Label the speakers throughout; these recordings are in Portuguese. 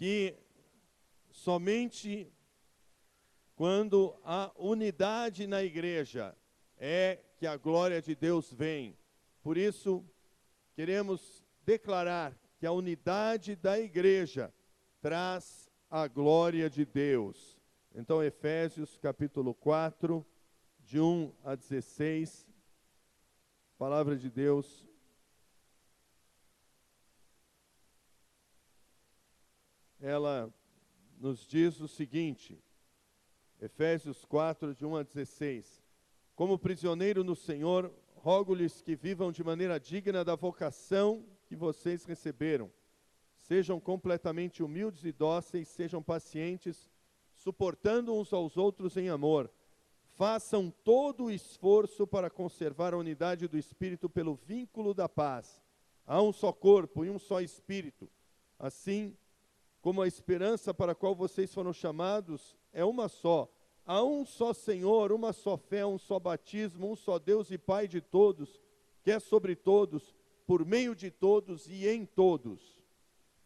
Speaker 1: que somente quando há unidade na igreja é que a glória de Deus vem. Por isso, queremos declarar que a unidade da igreja traz a glória de Deus. Então, Efésios capítulo 4, de 1 a 16, palavra de Deus. Ela nos diz o seguinte, Efésios 4, de 1 a 16. Como prisioneiro no Senhor, rogo-lhes que vivam de maneira digna da vocação que vocês receberam. Sejam completamente humildes e dóceis, sejam pacientes, suportando uns aos outros em amor. Façam todo o esforço para conservar a unidade do Espírito pelo vínculo da paz. Há um só corpo e um só Espírito. Assim, como a esperança para a qual vocês foram chamados é uma só. Há um só Senhor, uma só fé, um só batismo, um só Deus e Pai de todos, que é sobre todos, por meio de todos e em todos.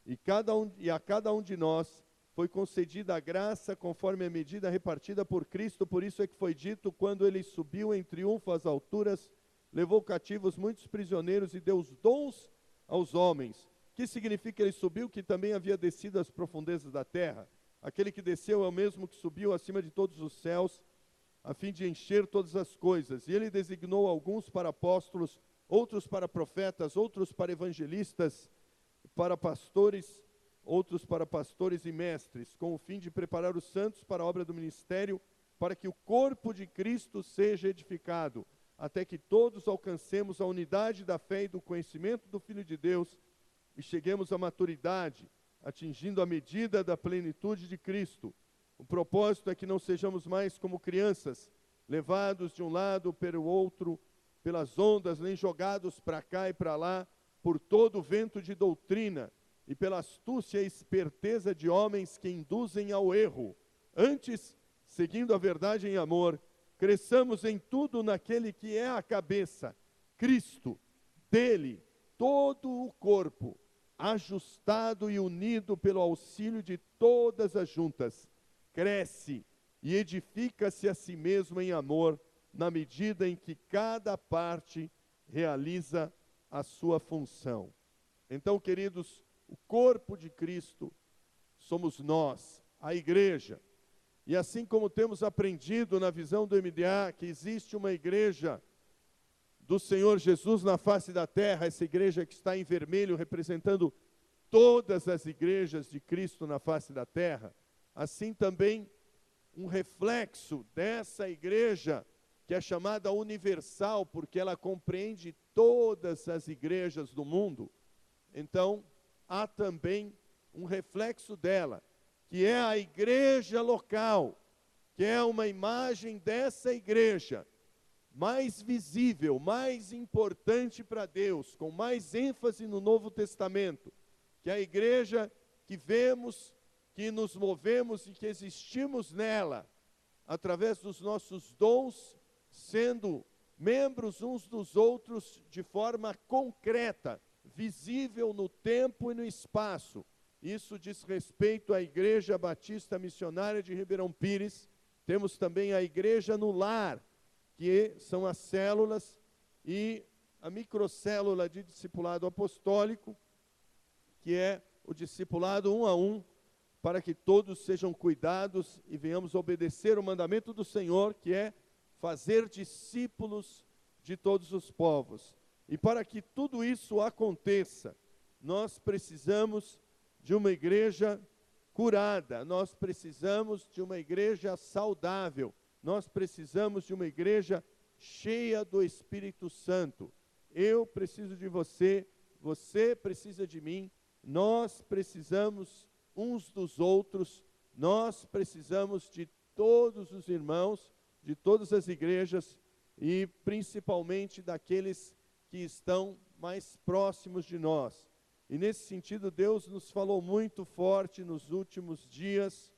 Speaker 1: E a cada um de nós foi concedida a graça conforme a medida repartida por Cristo. Por isso é que foi dito, quando ele subiu em triunfo às alturas, levou cativos muitos prisioneiros e deu os dons aos homens. Que significa que ele subiu, que também havia descido às profundezas da terra? Aquele que desceu é o mesmo que subiu acima de todos os céus, a fim de encher todas as coisas. E ele designou alguns para apóstolos, outros para profetas, outros para evangelistas, para pastores, outros para pastores e mestres, com o fim de preparar os santos para a obra do ministério, para que o corpo de Cristo seja edificado, até que todos alcancemos a unidade da fé e do conhecimento do Filho de Deus, e cheguemos à maturidade, atingindo a medida da plenitude de Cristo. O propósito é que não sejamos mais como crianças, levados de um lado para o outro, pelas ondas, nem jogados para cá e para lá, por todo o vento de doutrina, e pela astúcia e esperteza de homens que induzem ao erro. Antes, seguindo a verdade em amor, cresçamos em tudo naquele que é a cabeça, Cristo. Dele, todo o corpo, ajustado e unido pelo auxílio de todas as juntas, cresce e edifica-se a si mesmo em amor, na medida em que cada parte realiza a sua função. Então, queridos, o corpo de Cristo somos nós, a igreja. E assim como temos aprendido na visão do MDA que existe uma igreja do Senhor Jesus na face da terra, essa igreja que está em vermelho representando todas as igrejas de Cristo na face da terra, assim também um reflexo dessa igreja que é chamada universal, porque ela compreende todas as igrejas do mundo. Então, há também um reflexo dela, que é a igreja local, que é uma imagem dessa igreja, mais visível, mais importante para Deus, com mais ênfase no Novo Testamento, que é a igreja que vemos, que nos movemos e que existimos nela, através dos nossos dons, sendo membros uns dos outros de forma concreta, visível no tempo e no espaço. Isso diz respeito à Igreja Batista Missionária de Ribeirão Pires. Temos também a Igreja no Lar, que são as células, e a microcélula de discipulado apostólico, que é o discipulado 1 a 1, para que todos sejam cuidados e venhamos obedecer o mandamento do Senhor, que é fazer discípulos de todos os povos. E para que tudo isso aconteça, nós precisamos de uma igreja curada, nós precisamos de uma igreja saudável, nós precisamos de uma igreja cheia do Espírito Santo. Eu preciso de você, você precisa de mim, nós precisamos uns dos outros, nós precisamos de todos os irmãos, de todas as igrejas e principalmente daqueles que estão mais próximos de nós. E nesse sentido, Deus nos falou muito forte nos últimos dias,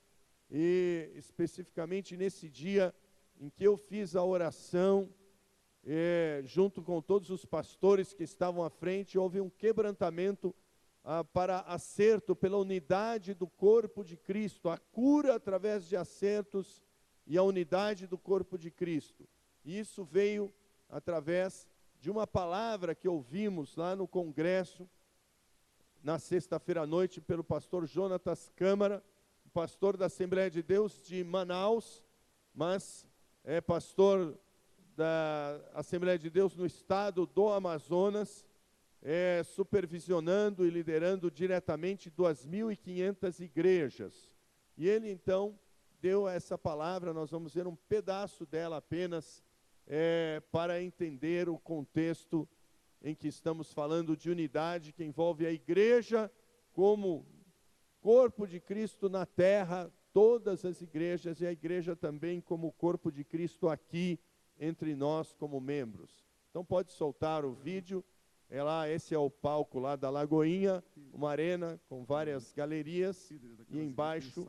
Speaker 1: e especificamente nesse dia em que eu fiz a oração, junto com todos os pastores que estavam à frente, houve um quebrantamento para acerto, pela unidade do corpo de Cristo, a cura através de acertos e a unidade do corpo de Cristo. E isso veio através de uma palavra que ouvimos lá no congresso, na sexta-feira à noite, pelo pastor Jonatas Câmara, pastor da Assembleia de Deus de Manaus, mas é pastor da Assembleia de Deus no estado do Amazonas, supervisionando e liderando diretamente 2.500 igrejas. E ele então deu essa palavra, nós vamos ver um pedaço dela apenas, para entender o contexto em que estamos falando de unidade, que envolve a igreja como corpo de Cristo na terra, todas as igrejas, e a igreja também como corpo de Cristo aqui entre nós como membros. Então pode soltar o vídeo. Esse é o palco lá da Lagoinha, uma arena com várias galerias, e embaixo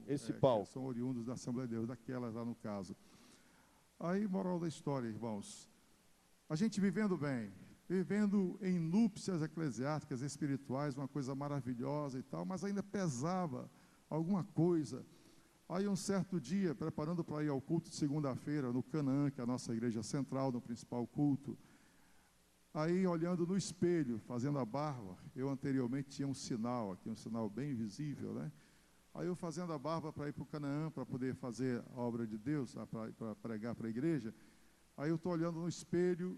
Speaker 1: esse palco.
Speaker 2: São oriundos da Assembleia de Deus, daquelas lá no caso. Aí, moral da história, irmãos, a gente vivendo bem, vivendo em núpcias eclesiásticas, espirituais, uma coisa maravilhosa e tal, mas ainda pesava alguma coisa. Aí um certo dia, preparando para ir ao culto de segunda-feira, no Canaã, que é a nossa igreja central, no principal culto, aí olhando no espelho, fazendo a barba, eu anteriormente tinha um sinal aqui, um sinal bem visível, né? Aí eu fazendo a barba para ir para o Canaã, para poder fazer a obra de Deus, para pregar para a igreja, aí eu estou olhando no espelho,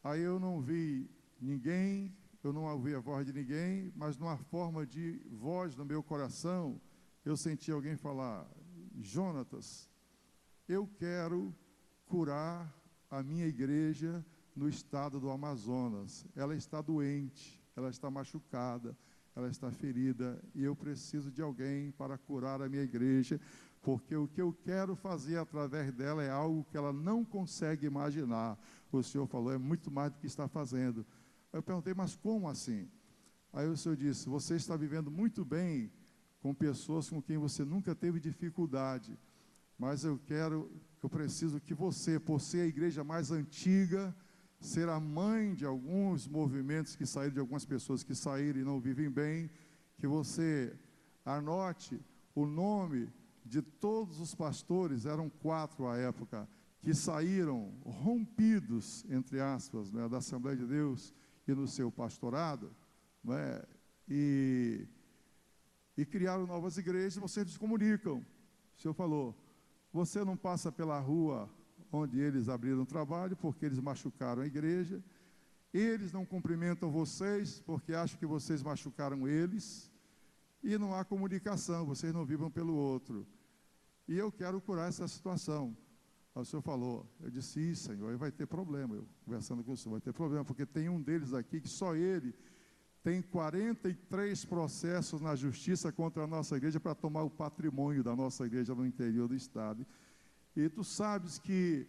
Speaker 2: aí eu não vi ninguém, eu não ouvi a voz de ninguém, mas numa forma de voz no meu coração, eu senti alguém falar: Jonatas, eu quero curar a minha igreja no estado do Amazonas. Ela está doente, ela está machucada, ela está ferida, e eu preciso de alguém para curar a minha igreja, porque o que eu quero fazer através dela é algo que ela não consegue imaginar. O Senhor falou, é muito mais do que está fazendo. Eu perguntei, mas como assim? Aí o Senhor disse, você está vivendo muito bem com pessoas com quem você nunca teve dificuldade, mas eu preciso que você, por ser a igreja mais antiga, ser a mãe de alguns movimentos que saíram, de algumas pessoas que saíram e não vivem bem, que você anote o nome de todos os pastores, eram 4 à época, que saíram rompidos, entre aspas, né, da Assembleia de Deus e no seu pastorado, né, e criaram novas igrejas. Vocês se comunicam. O Senhor falou, você não passa pela rua onde eles abriram trabalho, porque eles machucaram a igreja, eles não cumprimentam vocês, porque acham que vocês machucaram eles, e não há comunicação, vocês não vibram pelo outro, e eu quero curar essa situação. Aí o Senhor falou, eu disse, isso, Senhor, aí vai ter problema. Eu conversando com o Senhor, vai ter problema, porque tem um deles aqui, que só ele tem 43 processos na justiça contra a nossa igreja, para tomar o patrimônio da nossa igreja no interior do estado. E tu sabes que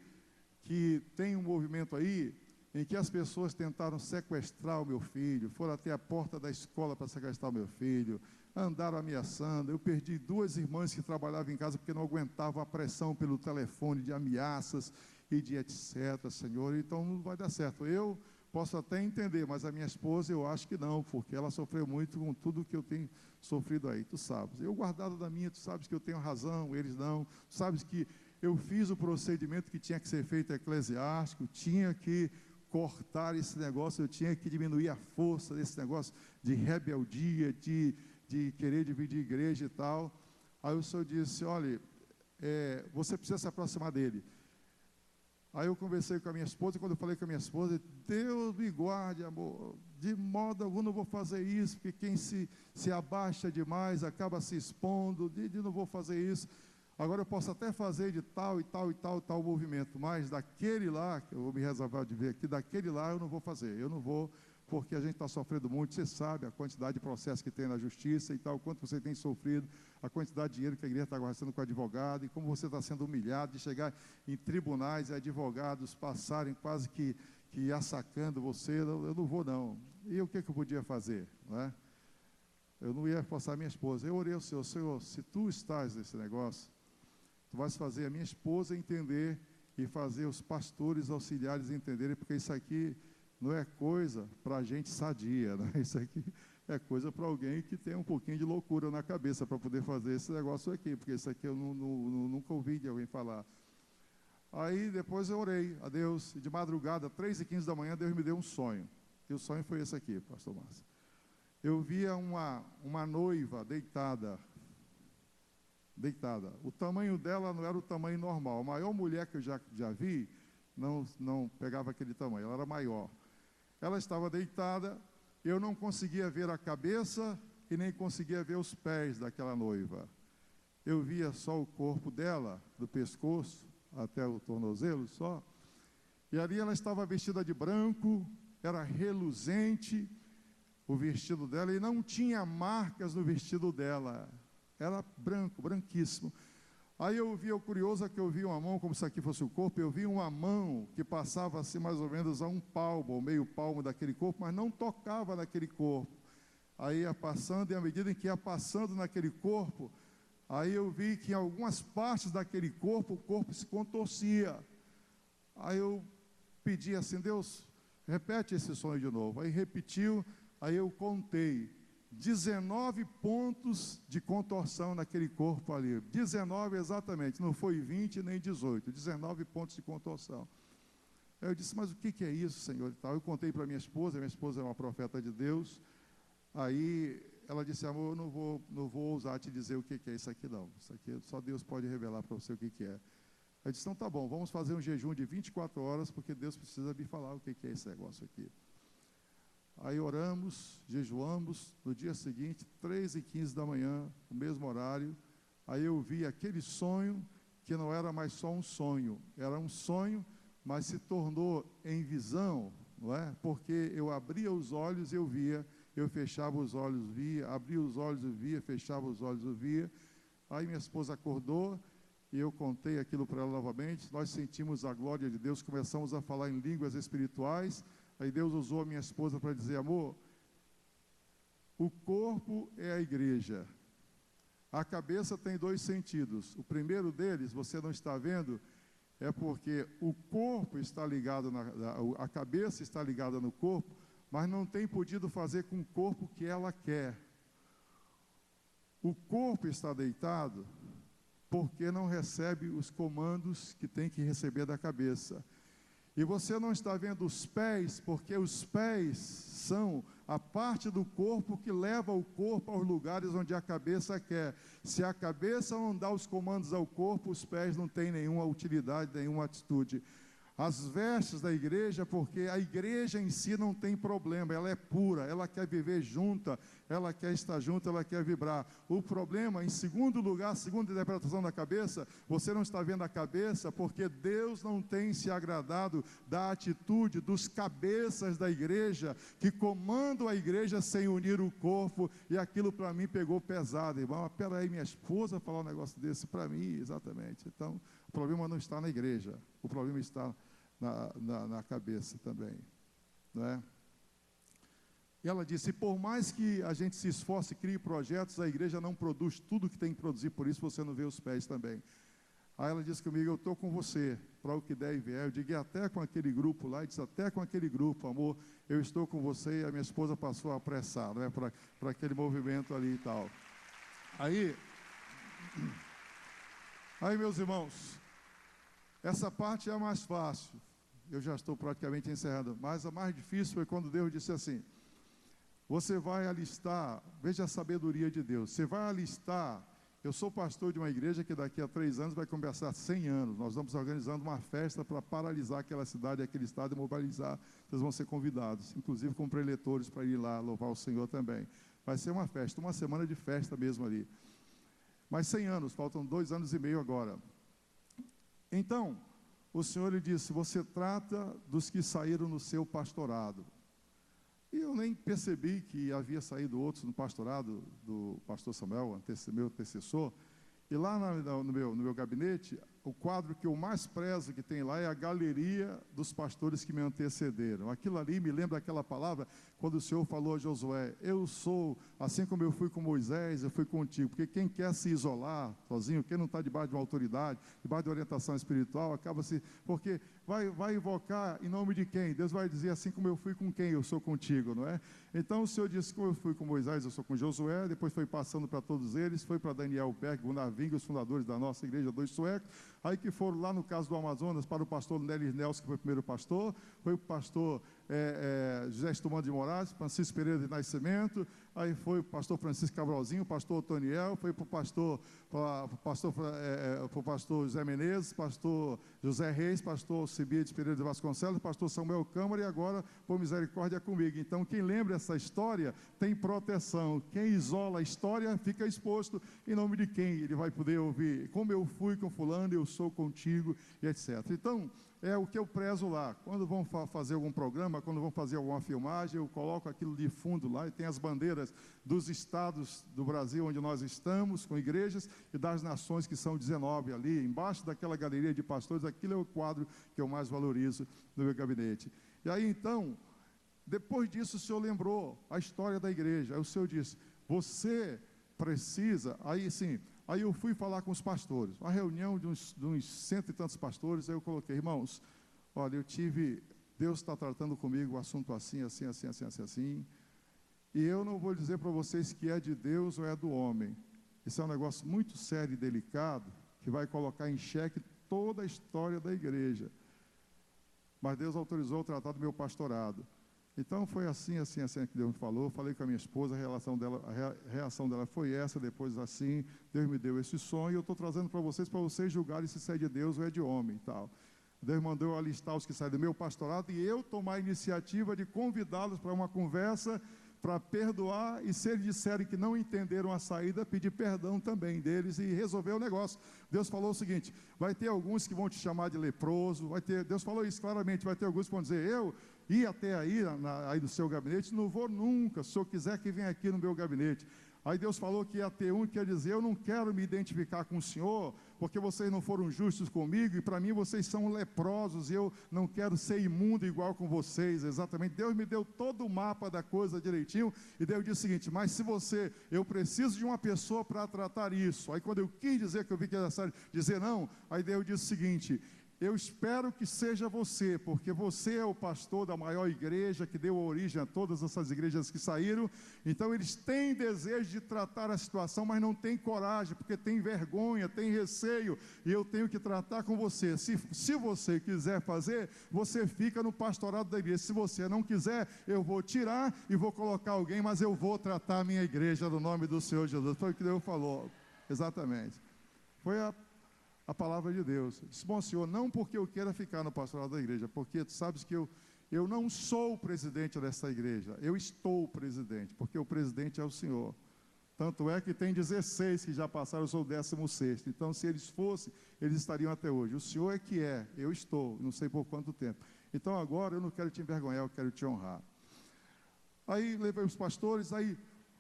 Speaker 2: tem um movimento aí, em que as pessoas tentaram sequestrar o meu filho, foram até a porta da escola para sequestrar o meu filho, andaram ameaçando. Eu perdi 2 irmãs que trabalhavam em casa, porque não aguentavam a pressão pelo telefone de ameaças e de etc, Senhor, então não vai dar certo. Eu posso até entender, mas a minha esposa eu acho que não, porque ela sofreu muito com tudo que eu tenho sofrido aí, tu sabes. Eu guardado da minha, tu sabes que eu tenho razão, eles não, tu sabes que eu fiz o procedimento que tinha que ser feito eclesiástico, tinha que cortar esse negócio, eu tinha que diminuir a força desse negócio de rebeldia, de querer dividir igreja e tal. Aí o Senhor disse, olha, você precisa se aproximar dele. Aí eu conversei com a minha esposa, e quando eu falei com a minha esposa, Deus me guarde, amor, de modo algum não vou fazer isso, porque quem se abaixa demais acaba se expondo, não vou fazer isso. Agora eu posso até fazer de tal e tal e tal e tal movimento, mas daquele lá, que eu vou me reservar de ver aqui, daquele lá eu não vou fazer, eu não vou, porque a gente está sofrendo muito, você sabe a quantidade de processos que tem na justiça e tal, quanto você tem sofrido, a quantidade de dinheiro que a igreja está gastando com advogado, e como você está sendo humilhado, de chegar em tribunais e advogados passarem quase que assacando você, eu não vou não. E o que eu podia fazer, não é? Eu não ia forçar minha esposa. Eu orei ao Senhor, Senhor, se tu estás nesse negócio, tu vais fazer a minha esposa entender e fazer os pastores auxiliares entenderem, porque isso aqui não é coisa para gente sadia, né? Isso aqui é coisa para alguém que tem um pouquinho de loucura na cabeça para poder fazer esse negócio aqui, porque isso aqui eu nunca ouvi de alguém falar. Aí depois eu orei a Deus, e de madrugada, 3h15 da manhã, Deus me deu um sonho. E o sonho foi esse aqui, pastor Márcio. Eu via uma noiva deitada. O tamanho dela não era o tamanho normal. A maior mulher que eu já vi, não pegava aquele tamanho, ela era maior. Ela estava deitada, eu não conseguia ver a cabeça e nem conseguia ver os pés daquela noiva. Eu via só o corpo dela, do pescoço até o tornozelo só. E ali ela estava vestida de branco, era reluzente o vestido dela, e não tinha marcas no vestido dela. Era branco, branquíssimo. Aí eu vi, o curioso é que eu vi uma mão, como se aqui fosse o corpo, eu vi uma mão que passava assim mais ou menos a um palmo, ou meio palmo daquele corpo, mas não tocava naquele corpo. Aí ia passando, e à medida em que ia passando naquele corpo, aí eu vi que em algumas partes daquele corpo, o corpo se contorcia. Aí eu pedi assim, Deus, repete esse sonho de novo. Aí repetiu, aí eu contei 19 pontos de contorção naquele corpo ali. 19 exatamente, não foi 20 nem 18, 19 pontos de contorção. Aí eu disse, mas o que é isso, Senhor? E tal. Eu contei para minha esposa é uma profeta de Deus. Aí ela disse, amor, eu não vou ousar te dizer o que é isso aqui não. Isso aqui só Deus pode revelar para você o que é. Eu disse, então tá bom, vamos fazer um jejum de 24 horas, porque Deus precisa me falar o que é esse negócio aqui. Aí oramos, jejuamos, no dia seguinte, 3h15 da manhã, o mesmo horário, aí eu vi aquele sonho, que não era mais só um sonho, era um sonho, mas se tornou em visão, não é? Porque eu abria os olhos e eu via, eu fechava os olhos, via, abria os olhos e via, fechava os olhos e via. Aí minha esposa acordou, e eu contei aquilo para ela novamente, nós sentimos a glória de Deus, começamos a falar em línguas espirituais. Aí Deus usou a minha esposa para dizer, amor, o corpo é a igreja. A cabeça tem 2 sentidos. O primeiro deles, você não está vendo, é porque o corpo está ligado, a cabeça está ligada no corpo, mas não tem podido fazer com o corpo o que ela quer. O corpo está deitado porque não recebe os comandos que tem que receber da cabeça. E você não está vendo os pés, porque os pés são a parte do corpo que leva o corpo aos lugares onde a cabeça quer. Se a cabeça não dá os comandos ao corpo, os pés não têm nenhuma utilidade, nenhuma atitude. As vestes da igreja, porque a igreja em si não tem problema, ela é pura, ela quer viver junta, ela quer estar junta, ela quer vibrar. O problema, em segundo lugar, segundo a interpretação da cabeça, você não está vendo a cabeça, porque Deus não tem se agradado da atitude dos cabeças da igreja, que comandam a igreja sem unir o corpo, e aquilo para mim pegou pesado, irmão. Espera aí, minha esposa falar um negócio desse para mim, exatamente. Então, o problema não está na igreja, o problema está na cabeça também, não é? E ela disse, por mais que a gente se esforce e crie projetos, a igreja não produz tudo que tem que produzir, por isso você não vê os pés também. Aí ela disse comigo, eu estou com você, para o que der e vier. Eu digo, até com aquele grupo lá, e disse, até com aquele grupo, amor, eu estou com você. E a minha esposa passou a apressar, não é? Para aquele movimento ali e tal. Aí, meus irmãos, essa parte é a mais fácil, eu já estou praticamente encerrando, mas a mais difícil foi quando Deus disse assim, você vai alistar, veja a sabedoria de Deus, você vai alistar, eu sou pastor de uma igreja que daqui a 3 anos vai começar 100 anos, nós estamos organizando uma festa para paralisar aquela cidade, aquele estado e mobilizar, vocês vão ser convidados, inclusive como preletores para ir lá louvar o Senhor também, vai ser uma festa, uma semana de festa mesmo ali, mas 100 anos, faltam 2 anos e meio agora. Então, o Senhor lhe disse, você trata dos que saíram no seu pastorado. E eu nem percebi que havia saído outros no pastorado do pastor Samuel, meu antecessor. E lá no meu gabinete, o quadro que eu mais prezo que tem lá é a galeria dos pastores que me antecederam. Aquilo ali me lembra aquela palavra quando o Senhor falou a Josué: eu sou, assim como eu fui com Moisés, eu fui contigo. Porque quem quer se isolar sozinho, quem não está debaixo de uma autoridade, debaixo de orientação espiritual, acaba se... Porque vai invocar em nome de quem? Deus vai dizer: assim como eu fui com quem, eu sou contigo, não é? Então o Senhor disse: como eu fui com Moisés, eu sou com Josué. Depois foi passando para todos eles, foi para Daniel Berg, Gunnar Ving, os fundadores da nossa igreja, 2 suecos. Aí que foram lá no caso do Amazonas para o pastor Nelis Nelson, que foi o primeiro pastor, foi o pastor José Estumano de Moraes, Francisco Pereira de Nascimento, aí foi o pastor Francisco Cabralzinho, o pastor Otoniel, foi para o pastor José Menezes, pastor José Reis, pastor Alcibiades Pereira de Vasconcelos, pastor Samuel Câmara, e agora, por misericórdia, comigo. Então, quem lembra essa história tem proteção. Quem isola a história fica exposto. Em nome de quem ele vai poder ouvir? Como eu fui com fulano, eu sou contigo, e etc. Então, é o que eu prezo lá. Quando vão fazer algum programa, quando vão fazer alguma filmagem, eu coloco aquilo de fundo lá, e tem as bandeiras dos estados do Brasil onde nós estamos, com igrejas, e das nações, que são 19 ali, embaixo daquela galeria de pastores. Aquilo é o quadro que eu mais valorizo no meu gabinete. E aí, então, depois disso, o Senhor lembrou a história da igreja. Aí o Senhor disse: você precisa, aí sim... Aí eu fui falar com os pastores, uma reunião de uns 100 e tantos pastores. Aí eu coloquei: irmãos, olha, Deus está tratando comigo o assunto assim, assim, assim, assim, assim, assim, e eu não vou dizer para vocês que é de Deus ou é do homem. Isso é um negócio muito sério e delicado, que vai colocar em xeque toda a história da igreja. Mas Deus autorizou o tratado do meu pastorado. Então foi assim, assim, assim que Deus me falou. Falei com a minha esposa, a reação dela foi essa. Depois, assim, Deus me deu esse sonho, e eu estou trazendo para vocês julgarem se é de Deus ou é de homem e tal. Deus mandou eu alistar os que saem do meu pastorado e eu tomar a iniciativa de convidá-los para uma conversa, para perdoar, e se eles disserem que não entenderam a saída, pedir perdão também deles e resolver o negócio. Deus falou o seguinte: vai ter alguns que vão te chamar de leproso, Deus falou isso claramente, vai ter alguns que vão dizer: eu ir até aí do seu gabinete, não vou nunca, se o senhor quiser que venha aqui no meu gabinete. Aí Deus falou que ia ter um que ia dizer: eu não quero me identificar com o senhor, porque vocês não foram justos comigo, e para mim vocês são leprosos, e eu não quero ser imundo igual com vocês. Exatamente, Deus me deu todo o mapa da coisa direitinho, e Deus disse o seguinte: mas eu preciso de uma pessoa para tratar isso. Aí quando eu quis dizer que eu vi que era sério, dizer não, aí Deus disse o seguinte: eu espero que seja você, porque você é o pastor da maior igreja que deu origem a todas essas igrejas que saíram. Então eles têm desejo de tratar a situação, mas não têm coragem, porque tem vergonha, tem receio, e eu tenho que tratar com você. Se você quiser fazer, você fica no pastorado da igreja. Se você não quiser, eu vou tirar e vou colocar alguém, mas eu vou tratar a minha igreja no nome do Senhor Jesus. Foi o que Deus falou, exatamente. Foi a palavra de Deus. Eu disse: bom, Senhor, não porque eu queira ficar no pastorado da igreja, porque tu sabes que eu não sou o presidente dessa igreja, eu estou o presidente, porque o presidente é o Senhor. Tanto é que tem 16 que já passaram, eu sou o 16º. Então, se eles fossem, eles estariam até hoje. O Senhor é que é, eu estou, não sei por quanto tempo. Então, agora eu não quero te envergonhar, eu quero te honrar. Aí levei os pastores, aí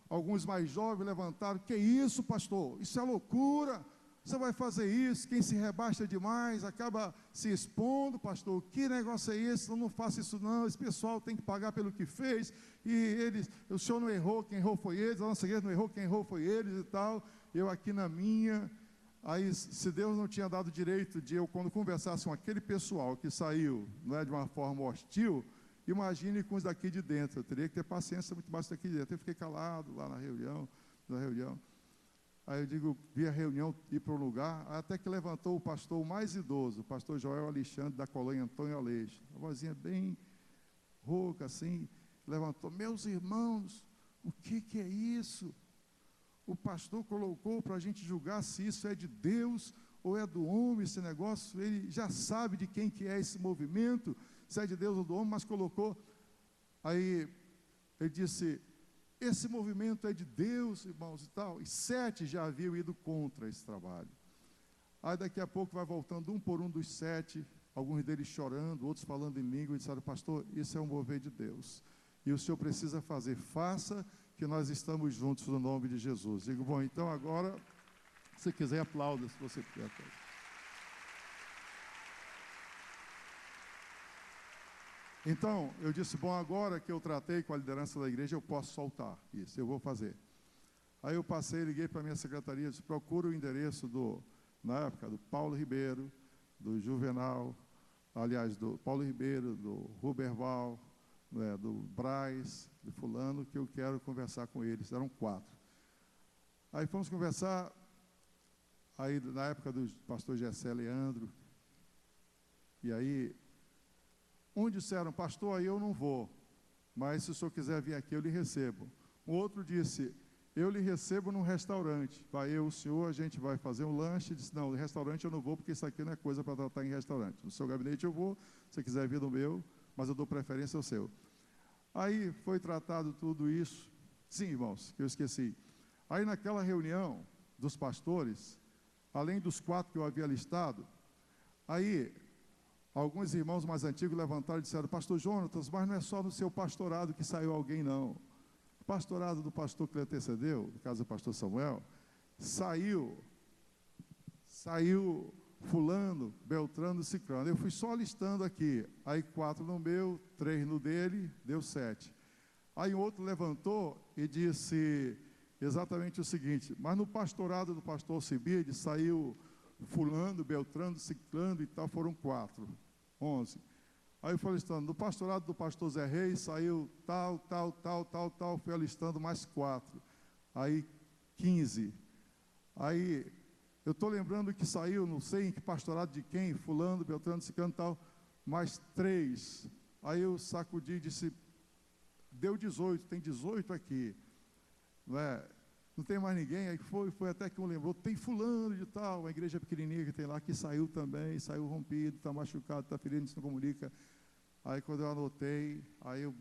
Speaker 2: alguns mais jovens levantaram: que isso, pastor? Isso é loucura. Você vai fazer isso? Quem se rebaixa demais acaba se expondo, pastor. Que negócio é esse? Eu não faço isso não. Esse pessoal tem que pagar pelo que fez. E o senhor não errou, quem errou foi eles. A nossa igreja não errou, quem errou foi eles e tal. Eu aqui na minha. Aí, se Deus não tinha dado direito de eu, quando conversasse com aquele pessoal que saiu, não é, de uma forma hostil, imagine com os daqui de dentro. Eu teria que ter paciência muito mais daqui de dentro. Eu fiquei calado lá na reunião. Aí eu digo, vi a reunião ir para um lugar, até que levantou o pastor mais idoso, o pastor Joel Alexandre, da colônia Antônio Aleixo. Uma vozinha bem rouca, assim, levantou: meus irmãos, o que é isso? O pastor colocou para a gente julgar se isso é de Deus ou é do homem, esse negócio. Ele já sabe de quem que é esse movimento, se é de Deus ou do homem, mas colocou. Aí ele disse: esse movimento é de Deus, irmãos, e tal. E 7 já haviam ido contra esse trabalho. Aí daqui a pouco vai voltando um por um dos 7, alguns deles chorando, outros falando em língua, e disseram: pastor, isso é um mover de Deus, e o senhor precisa fazer, faça, que nós estamos juntos no nome de Jesus. Digo: bom, então agora, se quiser, aplauda, se você quiser. Então, eu disse, bom, agora que eu tratei com a liderança da igreja, eu posso soltar isso, eu vou fazer. Aí eu passei, liguei para a minha secretaria, disse, procura o endereço na época, do Paulo Ribeiro, do Juvenal, aliás, do Paulo Ribeiro, do Ruberval, do Braz, de fulano, que eu quero conversar com eles. Eram 4. Aí fomos conversar, aí na época do pastor Gessé Leandro, e aí, um disseram, pastor, aí eu não vou, mas se o senhor quiser vir aqui, eu lhe recebo. O outro disse, eu lhe recebo num restaurante, vai eu, o senhor, a gente vai fazer um lanche. Disse, não, no restaurante eu não vou, porque isso aqui não é coisa para tratar em restaurante. No seu gabinete eu vou, se você quiser vir no meu, mas eu dou preferência ao seu. Aí foi tratado tudo isso. Sim, irmãos, que eu esqueci. Aí naquela reunião dos pastores, além dos 4 que eu havia listado, aí alguns irmãos mais antigos levantaram e disseram, pastor Jonatas, mas não é só no seu pastorado que saiu alguém, não. O pastorado do pastor que lhe antecedeu, no caso do pastor Samuel, saiu fulano, beltrano, ciclano. Eu fui só listando aqui, aí 4 no meu, 3 no dele, deu 7. Aí outro levantou e disse exatamente o seguinte, mas no pastorado do pastor Alcibiades saiu fulano, beltrano, ciclano e tal, foram 4, 11. Aí eu fui listando, no pastorado do pastor Zé Reis saiu tal, fui alistando mais 4. Aí 15. Aí eu estou lembrando que saiu, não sei em que pastorado de quem, fulano, beltrano, ciclano e tal, mais 3. Aí eu sacudi e disse, deu 18, tem 18 aqui. Não tem mais ninguém, aí foi até que um lembrou, tem fulano de tal, uma igreja pequenininha que tem lá, que saiu também, saiu rompido, está machucado, está ferido, não comunica. Aí quando eu anotei, aí eu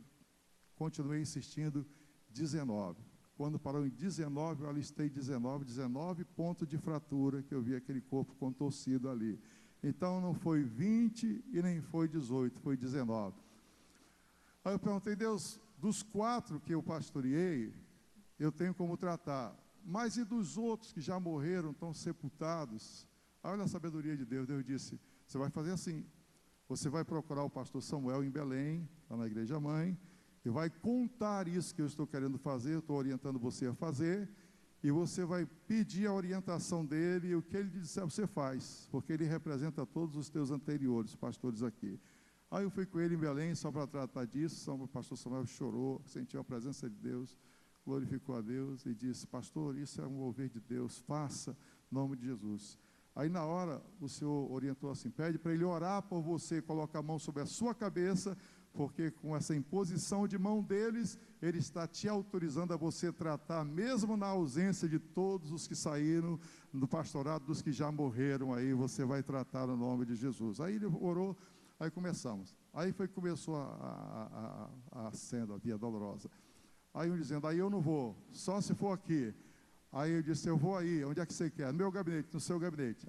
Speaker 2: continuei insistindo, 19. Quando parou em 19, eu alistei 19 pontos de fratura, que eu vi aquele corpo contorcido ali. Então não foi 20 e nem foi 18, foi 19. Aí eu perguntei, Deus, dos 4 que eu pastoreei, eu tenho como tratar, mas e dos outros que já morreram, estão sepultados? Aí olha a sabedoria de Deus, Deus disse, você vai fazer assim, você vai procurar o pastor Samuel em Belém, lá na igreja mãe, e vai contar isso que eu estou querendo fazer, eu estou orientando você a fazer, e você vai pedir a orientação dele, e o que ele disser você faz, porque ele representa todos os teus anteriores pastores aqui. Aí eu fui com ele em Belém, só para tratar disso, o pastor Samuel chorou, sentiu a presença de Deus, glorificou a Deus, e disse, pastor, isso é um mover de Deus, faça, em nome de Jesus. Aí na hora, o Senhor orientou assim, pede para ele orar por você, coloca a mão sobre a sua cabeça, porque com essa imposição de mão deles, ele está te autorizando a você tratar, mesmo na ausência de todos os que saíram do pastorado, dos que já morreram, aí você vai tratar no nome de Jesus. Aí ele orou, aí começamos. Aí começou a cena, a via dolorosa. Aí um dizendo, aí eu não vou, só se for aqui. Aí eu disse, eu vou aí, onde é que você quer? No meu gabinete, no seu gabinete.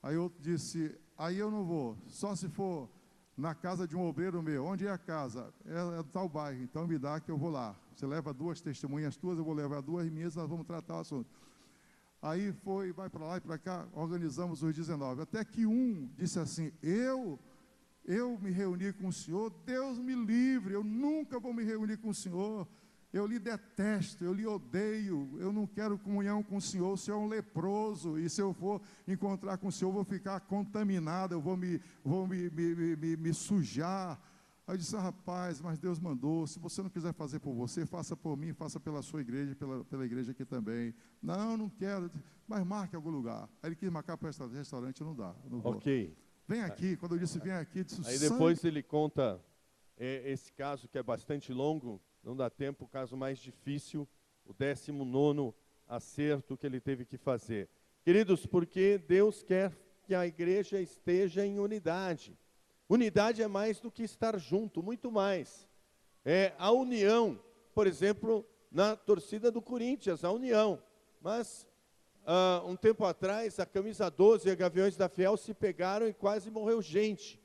Speaker 2: Aí outro disse, aí eu não vou, só se for na casa de um obreiro meu. Onde é a casa? É tal bairro, então me dá que eu vou lá. Você leva 2 testemunhas tuas, eu vou levar 2 minhas, nós vamos tratar o assunto. Aí vai para lá e para cá, organizamos os 19. Até que um disse assim, eu me reuni com o senhor, Deus me livre, eu nunca vou me reunir com o senhor. Eu lhe detesto, eu lhe odeio, eu não quero comunhão com o senhor é um leproso, e se eu for encontrar com o senhor, eu vou ficar contaminado, eu vou me sujar. Aí eu disse, rapaz, mas Deus mandou, se você não quiser fazer por você, faça por mim, faça pela sua igreja, pela igreja aqui também. Não quero, mas marque algum lugar. Aí ele quis marcar para o restaurante, não dá, não vou.
Speaker 1: Ok.
Speaker 2: Vem aqui, quando eu disse vem aqui, disse,
Speaker 1: aí depois ele conta esse caso que é bastante longo, não dá tempo, o caso mais difícil, o 19º acerto que ele teve que fazer. Queridos, porque Deus quer que a igreja esteja em unidade. Unidade é mais do que estar junto, muito mais. É a união, por exemplo, na torcida do Corinthians, a união. Mas, um tempo atrás, a camisa 12 e a Gaviões da Fiel se pegaram e quase morreu gente.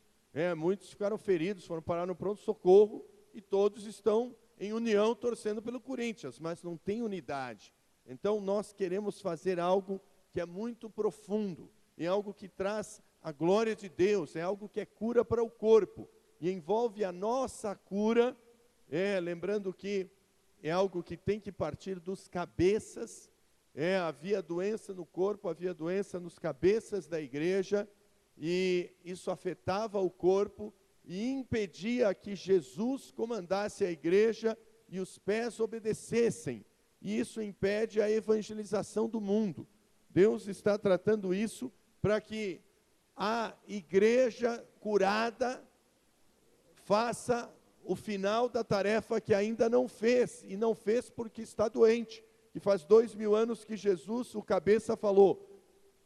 Speaker 1: Muitos ficaram feridos, foram parar no pronto-socorro e todos estão em união torcendo pelo Corinthians, mas não tem unidade. Então nós queremos fazer algo que é muito profundo, é algo que traz a glória de Deus, é algo que é cura para o corpo. e envolve a nossa cura, lembrando que é algo que tem que partir dos cabeças, havia doença no corpo, havia doença nos cabeças da igreja, e isso afetava o corpo e impedia que Jesus comandasse a igreja e os pés obedecessem. E isso impede a evangelização do mundo. Deus está tratando isso para que a igreja curada faça o final da tarefa que ainda não fez, e não fez porque está doente. Que faz 2000 anos que Jesus, o cabeça, falou: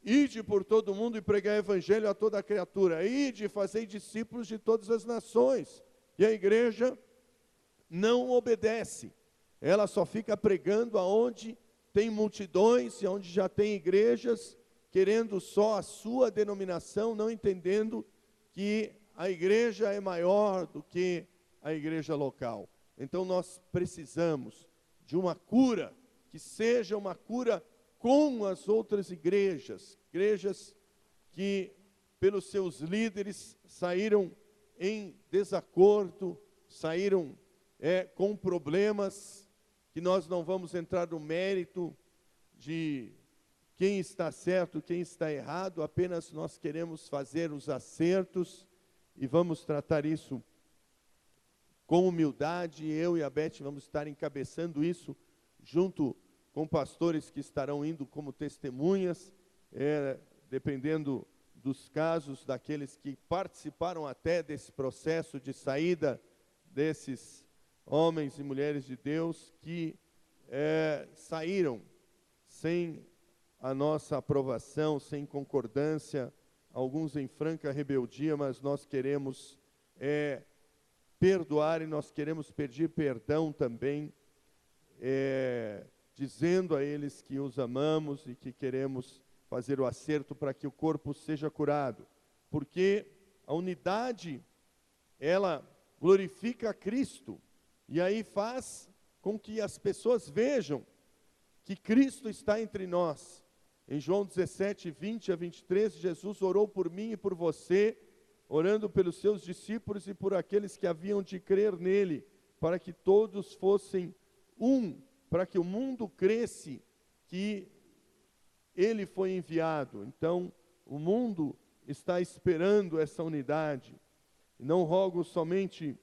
Speaker 1: ide por todo mundo e pregai o evangelho a toda criatura, ide e fazei discípulos de todas as nações. E a igreja não obedece, ela só fica pregando aonde tem multidões e onde já tem igrejas, querendo só a sua denominação, não entendendo que a igreja é maior do que a igreja local. Então nós precisamos de uma cura, que seja uma cura com as outras igrejas que pelos seus líderes saíram em desacordo, saíram com problemas, que nós não vamos entrar no mérito de quem está certo, quem está errado, apenas nós queremos fazer os acertos e vamos tratar isso com humildade. Eu e a Beth vamos estar encabeçando isso, junto com pastores que estarão indo como testemunhas, dependendo dos casos daqueles que participaram até desse processo de saída desses homens e mulheres de Deus que saíram sem a nossa aprovação, sem concordância, alguns em franca rebeldia, mas nós queremos perdoar e nós queremos pedir perdão também, dizendo a eles que os amamos e que queremos fazer o acerto para que o corpo seja curado, porque a unidade, ela glorifica a Cristo, e aí faz com que as pessoas vejam que Cristo está entre nós. Em João 17, 20 a 23, Jesus orou por mim e por você, orando pelos seus discípulos e por aqueles que haviam de crer nele, para que todos fossem um, para que o mundo cresce que ele foi enviado. Então, o mundo está esperando essa unidade. Não rogo somente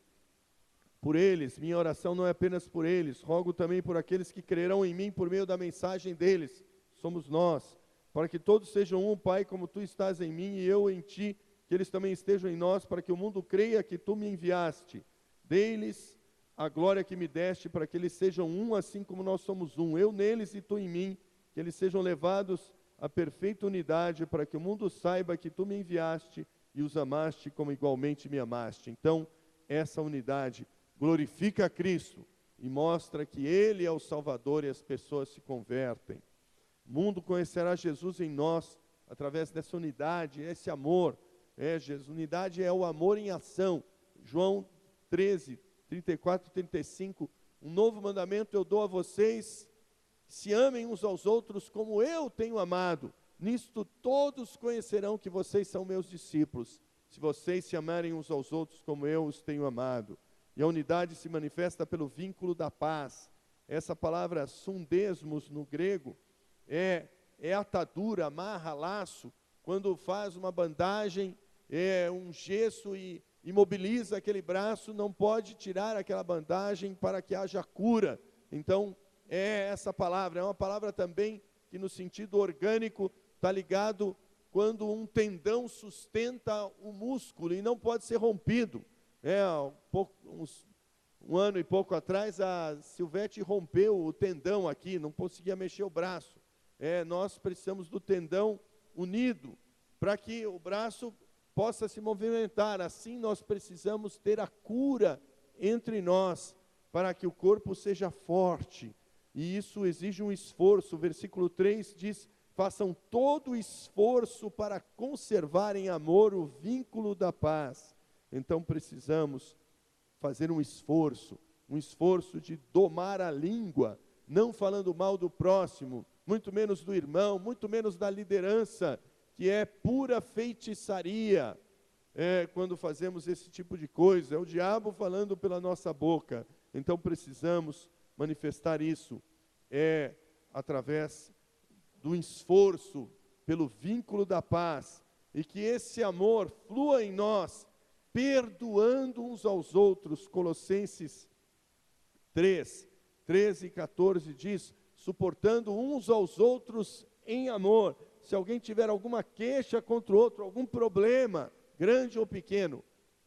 Speaker 1: por eles, minha oração não é apenas por eles, rogo também por aqueles que crerão em mim por meio da mensagem deles, somos nós, para que todos sejam um, Pai, como tu estás em mim e eu em ti, que eles também estejam em nós, para que o mundo creia que tu me enviaste. Dei-lhes a glória que me deste, para que eles sejam um, assim como nós somos um, eu neles e tu em mim, que eles sejam levados à perfeita unidade, para que o mundo saiba que tu me enviaste e os amaste como igualmente me amaste. Então, essa unidade glorifica a Cristo e mostra que Ele é o Salvador e as pessoas se convertem. O mundo conhecerá Jesus em nós, através dessa unidade, esse amor. Unidade é o amor em ação. João 13, 34 e 35, um novo mandamento eu dou a vocês, se amem uns aos outros como eu tenho amado. Nisto todos conhecerão que vocês são meus discípulos, se vocês se amarem uns aos outros como eu os tenho amado. E a unidade se manifesta pelo vínculo da paz. Essa palavra sundesmos no grego é atadura, amarra, laço. Quando faz uma bandagem, um gesso e imobiliza aquele braço, não pode tirar aquela bandagem para que haja cura. Então, essa palavra, é uma palavra também que no sentido orgânico está ligado quando um tendão sustenta o músculo e não pode ser rompido. Um ano e pouco atrás, a Silvete rompeu o tendão aqui, não conseguia mexer o braço. Nós precisamos do tendão unido, para que o braço possa se movimentar. Assim nós precisamos ter a cura entre nós, para que o corpo seja forte. E isso exige um esforço. O versículo 3 diz: façam todo o esforço para conservar em amor o vínculo da paz. Então precisamos fazer um esforço de domar a língua, não falando mal do próximo, muito menos do irmão, muito menos da liderança, que é pura feitiçaria. quando fazemos esse tipo de coisa, é o diabo falando pela nossa boca. Então precisamos manifestar isso, através do esforço pelo vínculo da paz, e que esse amor flua em nós, perdoando uns aos outros. Colossenses 3, 13 e 14 diz, suportando uns aos outros em amor. Se alguém tiver alguma queixa contra o outro, algum problema, grande ou pequeno,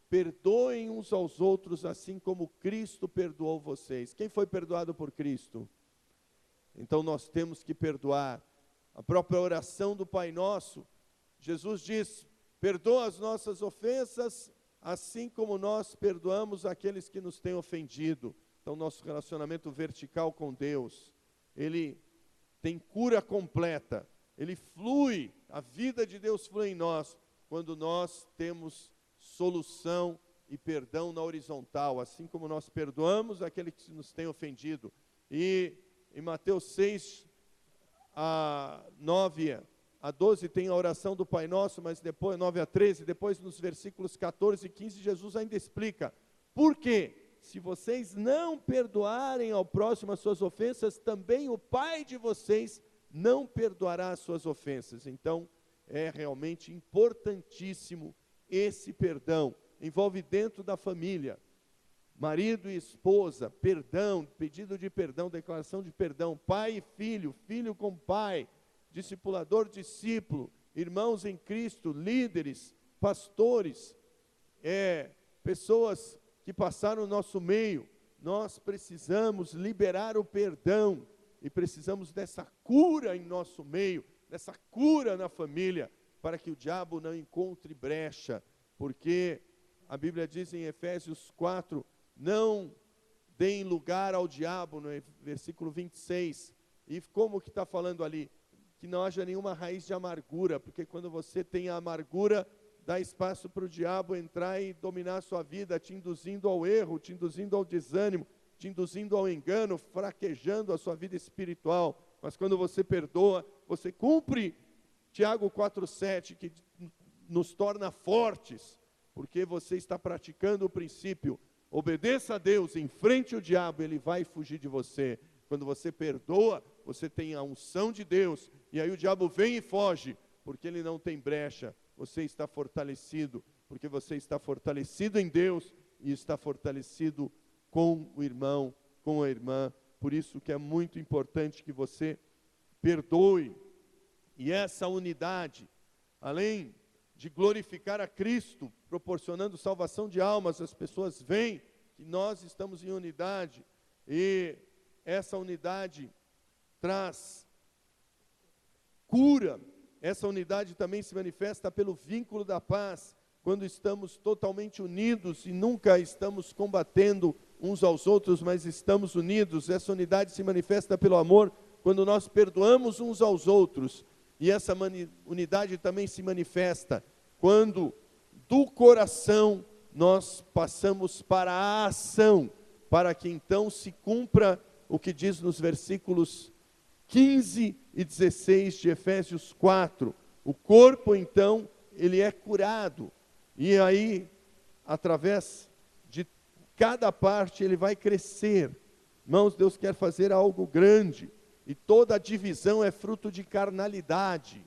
Speaker 1: perdoem uns aos outros, assim como Cristo perdoou vocês. Quem foi perdoado por Cristo? Então nós temos que perdoar. A própria oração do Pai Nosso, Jesus diz, perdoa as nossas ofensas, assim como nós perdoamos aqueles que nos têm ofendido. Então nosso relacionamento vertical com Deus, ele tem cura completa, ele flui, a vida de Deus flui em nós, quando nós temos solução e perdão na horizontal, assim como nós perdoamos aquele que nos tem ofendido. E em Mateus 6, 9 a 12 tem a oração do Pai Nosso, mas depois, 9 a 13, depois nos versículos 14 e 15, Jesus ainda explica, por quê? Se vocês não perdoarem ao próximo as suas ofensas, também o Pai de vocês não perdoará as suas ofensas. Então, é realmente importantíssimo esse perdão. Envolve dentro da família, marido e esposa, perdão, pedido de perdão, declaração de perdão, pai e filho, filho com pai, discipulador, discípulo, irmãos em Cristo, líderes, pastores, pessoas que passaram no nosso meio. Nós precisamos liberar o perdão e precisamos dessa cura em nosso meio, dessa cura na família, para que o diabo não encontre brecha, porque a Bíblia diz em Efésios 4, não deem lugar ao diabo, no versículo 26, e como que está falando ali? Que não haja nenhuma raiz de amargura, porque quando você tem a amargura, dá espaço para o diabo entrar e dominar a sua vida, te induzindo ao erro, te induzindo ao desânimo, te induzindo ao engano, fraquejando a sua vida espiritual. Mas quando você perdoa, você cumpre Tiago 4,7, que nos torna fortes, porque você está praticando o princípio, obedeça a Deus, enfrente o diabo, ele vai fugir de você. Quando você perdoa, você tem a unção de Deus, e aí o diabo vem e foge, porque ele não tem brecha. Você está fortalecido, porque você está fortalecido em Deus, e está fortalecido com o irmão, com a irmã. Por isso que é muito importante que você perdoe. E essa unidade, além de glorificar a Cristo, proporcionando salvação de almas, as pessoas veem que nós estamos em unidade, e essa unidade traz cura. Essa unidade também se manifesta pelo vínculo da paz, quando estamos totalmente unidos e nunca estamos combatendo uns aos outros, mas estamos unidos. Essa unidade se manifesta pelo amor, quando nós perdoamos uns aos outros. E essa unidade também se manifesta quando do coração nós passamos para a ação, para que então se cumpra o que diz nos versículos 15 e 16 de Efésios 4. O corpo então, ele é curado, e aí, através de cada parte, ele vai crescer. Irmãos, Deus quer fazer algo grande, e toda divisão é fruto de carnalidade,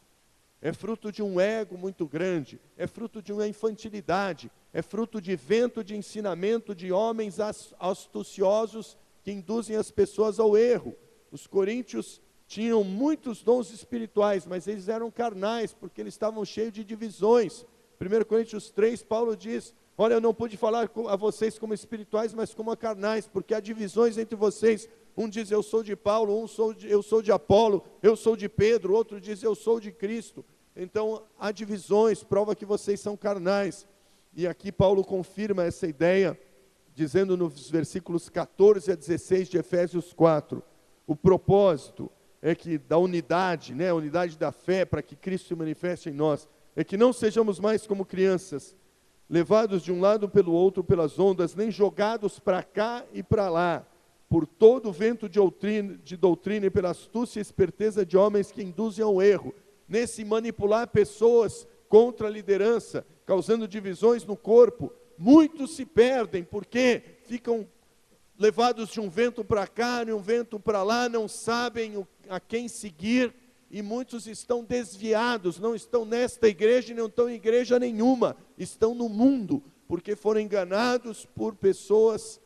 Speaker 1: é fruto de um ego muito grande, é fruto de uma infantilidade, é fruto de vento de ensinamento de homens astuciosos que induzem as pessoas ao erro. Os coríntios tinham muitos dons espirituais, mas eles eram carnais, porque eles estavam cheios de divisões. 1 Coríntios 3, Paulo diz, olha, eu não pude falar a vocês como espirituais, mas como a carnais, porque há divisões entre vocês. Um diz, eu sou de Paulo, eu sou de Apolo, eu sou de Pedro, outro diz, eu sou de Cristo. Então, há divisões, prova que vocês são carnais. E aqui Paulo confirma essa ideia, dizendo nos versículos 14 a 16 de Efésios 4, o propósito é que da unidade, a unidade da fé, para que Cristo se manifeste em nós, é que não sejamos mais como crianças, levados de um lado pelo outro pelas ondas, nem jogados para cá e para lá, por todo o vento de doutrina e pela astúcia e esperteza de homens que induzem ao erro, nesse manipular pessoas contra a liderança, causando divisões no corpo. Muitos se perdem porque ficam levados de um vento para cá, de um vento para lá, não sabem a quem seguir, e muitos estão desviados, não estão nesta igreja e não estão em igreja nenhuma, estão no mundo, porque foram enganados por pessoas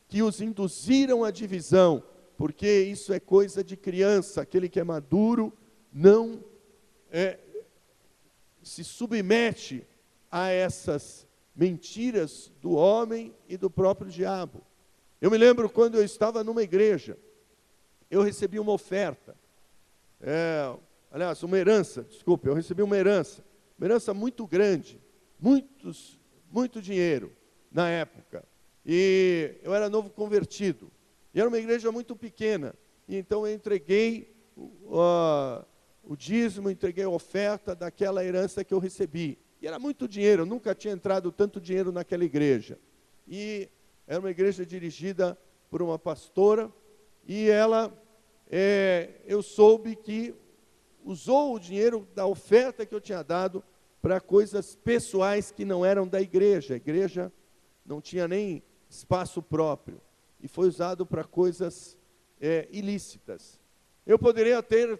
Speaker 1: que os induziram à divisão, porque isso é coisa de criança. Aquele que é maduro não se submete a essas mentiras do homem e do próprio diabo. Eu me lembro quando eu estava numa igreja, eu recebi uma oferta, aliás, uma herança, desculpe, eu recebi uma herança muito grande, muito dinheiro na época, e eu era novo convertido, e era uma igreja muito pequena, e então eu entreguei o dízimo, entreguei a oferta daquela herança que eu recebi, e era muito dinheiro, eu nunca tinha entrado tanto dinheiro naquela igreja, e era uma igreja dirigida por uma pastora, e ela, eu soube que usou o dinheiro da oferta que eu tinha dado para coisas pessoais que não eram da igreja. A igreja não tinha nem espaço próprio, e foi usado para coisas ilícitas. Eu poderia ter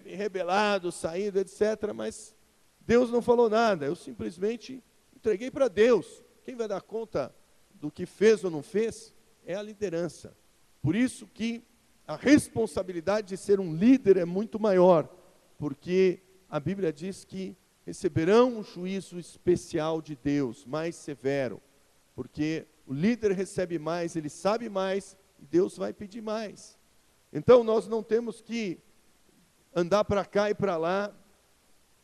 Speaker 1: me rebelado, saído, etc., mas Deus não falou nada, eu simplesmente entreguei para Deus. Quem vai dar conta do que fez ou não fez é a liderança. Por isso que a responsabilidade de ser um líder é muito maior, porque a Bíblia diz que receberão um juízo especial de Deus, mais severo, porque o líder recebe mais, ele sabe mais, e Deus vai pedir mais. Então nós não temos que andar para cá e para lá,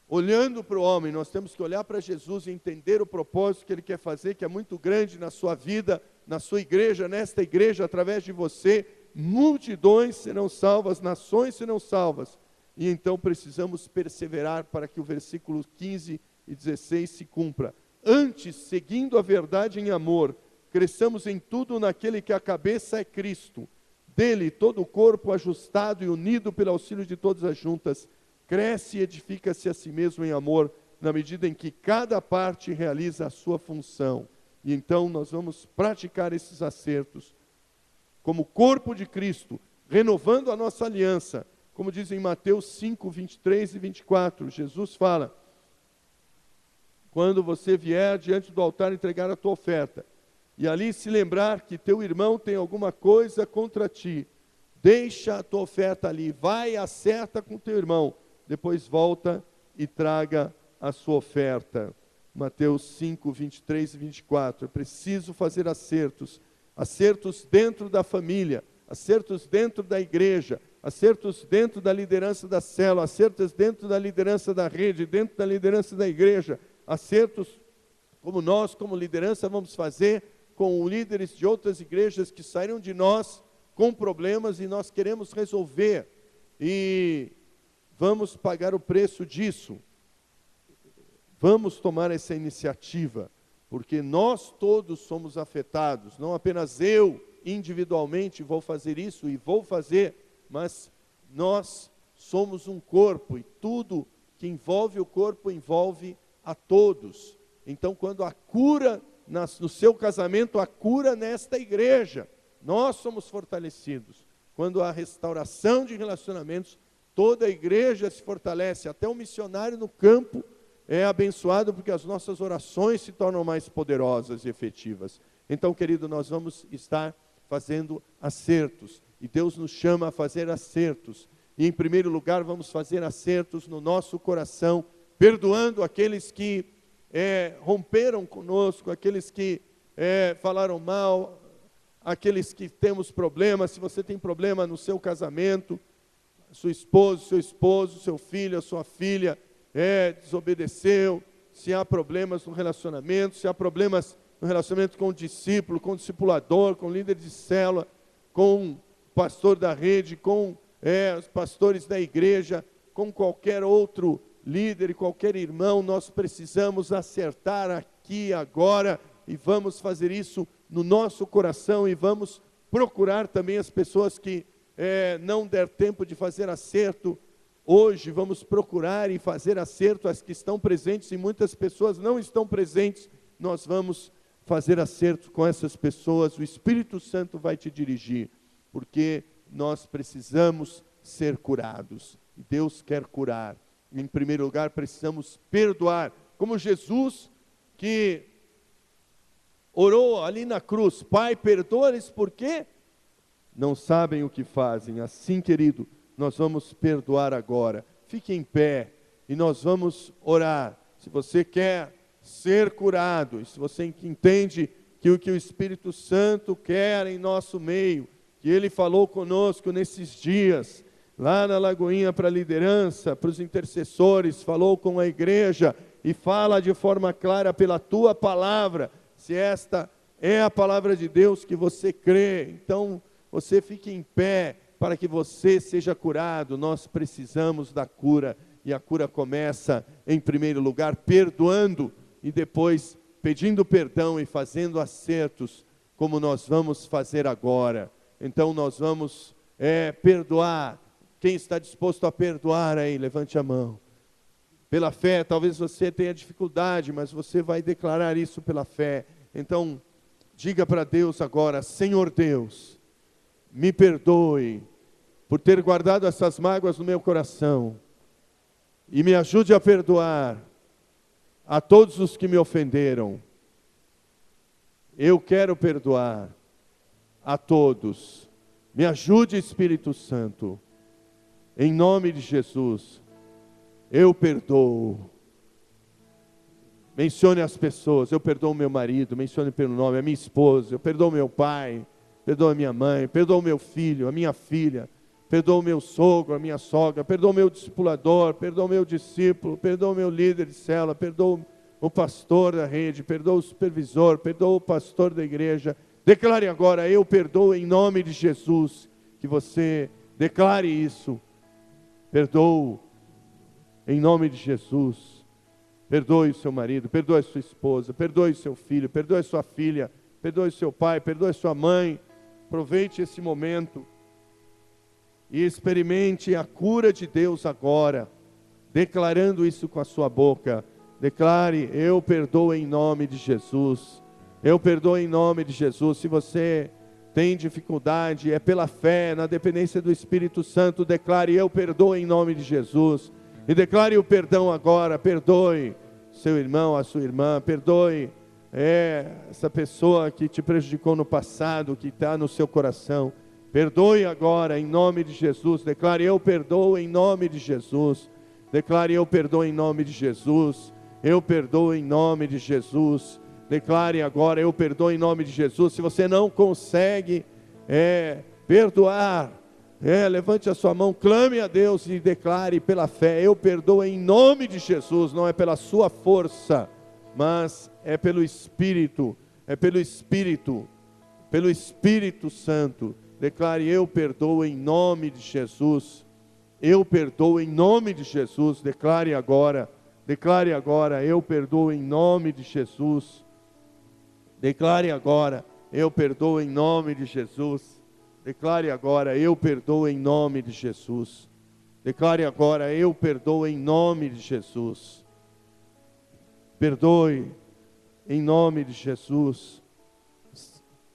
Speaker 1: olhando para o homem, nós temos que olhar para Jesus e entender o propósito que Ele quer fazer, que é muito grande na sua vida, na sua igreja, nesta igreja, através de você, multidões serão salvas, nações serão salvas, e então precisamos perseverar para que o versículo 15 e 16 se cumpra. Antes, seguindo a verdade em amor, cresçamos em tudo naquele que a cabeça é Cristo, dele todo o corpo ajustado e unido pelo auxílio de todas as juntas, cresce e edifica-se a si mesmo em amor, na medida em que cada parte realiza a sua função. E então nós vamos praticar esses acertos, como corpo de Cristo, renovando a nossa aliança, como diz em Mateus 5, 23 e 24, Jesus fala, quando você vier diante do altar entregar a tua oferta, e ali se lembrar que teu irmão tem alguma coisa contra ti, deixa a tua oferta ali, vai e acerta com teu irmão, depois volta e traga a sua oferta. Mateus 5, 23 e 24. É preciso fazer acertos dentro da família, acertos dentro da igreja, acertos dentro da liderança da célula, acertos dentro da liderança da rede, dentro da liderança da igreja, acertos como nós, como liderança, vamos fazer com líderes de outras igrejas que saíram de nós com problemas e nós queremos resolver. E vamos pagar o preço disso. Vamos tomar essa iniciativa, porque nós todos somos afetados, não apenas eu individualmente vou fazer isso e vou fazer, mas nós somos um corpo e tudo que envolve o corpo envolve a todos. Então, quando há cura no seu casamento, há cura nesta igreja, nós somos fortalecidos. Quando há restauração de relacionamentos, toda a igreja se fortalece, até o missionário no campo é abençoado, porque as nossas orações se tornam mais poderosas e efetivas. Então, querido, nós vamos estar fazendo acertos, e Deus nos chama a fazer acertos, e em primeiro lugar vamos fazer acertos no nosso coração, perdoando aqueles que romperam conosco, aqueles que falaram mal, aqueles que temos problemas. Se você tem problema no seu casamento, sua esposa, seu esposo, seu filho, a sua filha desobedeceu, se há problemas no relacionamento, se há problemas no relacionamento com o discípulo, com o discipulador, com o líder de célula, com o pastor da rede, com os pastores da igreja, com qualquer outro líder e qualquer irmão, nós precisamos acertar aqui agora, e vamos fazer isso no nosso coração, e vamos procurar também as pessoas que não der tempo de fazer acerto, hoje vamos procurar e fazer acerto às que estão presentes, e muitas pessoas não estão presentes, nós vamos fazer acerto com essas pessoas, o Espírito Santo vai te dirigir, porque nós precisamos ser curados, e Deus quer curar. Em primeiro lugar, precisamos perdoar, como Jesus, que orou ali na cruz: Pai, perdoa-lhes porque não sabem o que fazem. Assim, querido, nós vamos perdoar agora. Fique em pé e nós vamos orar. Se você quer ser curado, e se você entende que o que o Espírito Santo quer em nosso meio, que Ele falou conosco nesses dias, lá na Lagoinha, para a liderança, para os intercessores, falou com a igreja, e fala de forma clara pela tua palavra, se esta é a palavra de Deus que você crê, então você fique em pé para que você seja curado. Nós precisamos da cura, e a cura começa, em primeiro lugar, perdoando, e depois pedindo perdão e fazendo acertos, como nós vamos fazer agora. Então nós vamos perdoar. Quem está disposto a perdoar aí, levante a mão. Pela fé, talvez você tenha dificuldade, mas você vai declarar isso pela fé. Então, diga para Deus agora: Senhor Deus, me perdoe por ter guardado essas mágoas no meu coração, e me ajude a perdoar a todos os que me ofenderam. Eu quero perdoar a todos. Me ajude, Espírito Santo. Em nome de Jesus, eu perdoo. Mencione as pessoas: eu perdoo meu marido, mencione pelo nome, a minha esposa, eu perdoo meu pai, perdoo a minha mãe, perdoo meu filho, a minha filha, perdoo meu sogro, a minha sogra, perdoo meu discipulador, perdoo meu discípulo, perdoo meu líder de célula, perdoo o pastor da rede, perdoo o supervisor, perdoo o pastor da igreja. Declare agora: eu perdoo em nome de Jesus. Que você declare isso. Perdoo em nome de Jesus. Perdoe o seu marido, perdoe a sua esposa, perdoe o seu filho, perdoe a sua filha, perdoe o seu pai, perdoe a sua mãe. Aproveite esse momento e experimente a cura de Deus agora, declarando isso com a sua boca. Declare: eu perdoo em nome de Jesus. Eu perdoo em nome de Jesus. Se você tem dificuldade, é pela fé, na dependência do Espírito Santo, declare: eu perdoo em nome de Jesus. E declare o perdão agora. Perdoe seu irmão, a sua irmã, perdoe essa pessoa que te prejudicou no passado, que está no seu coração. Perdoe agora em nome de Jesus. Declare: eu perdoo em nome de Jesus. Declare: eu perdoo em nome de Jesus. Eu perdoo em nome de Jesus. Declare agora: eu perdoo em nome de Jesus. Se você não consegue perdoar, levante a sua mão, clame a Deus e declare pela fé: eu perdoo em nome de Jesus. Não é pela sua força, mas é pelo Espírito, pelo Espírito Santo. Declare: eu perdoo em nome de Jesus. Eu perdoo em nome de Jesus. Declare agora: eu perdoo em nome de Jesus. Declare agora: eu perdoo em nome de Jesus. Declare agora: eu perdoo em nome de Jesus. Declare agora: eu perdoo em nome de Jesus. Perdoe em nome de Jesus.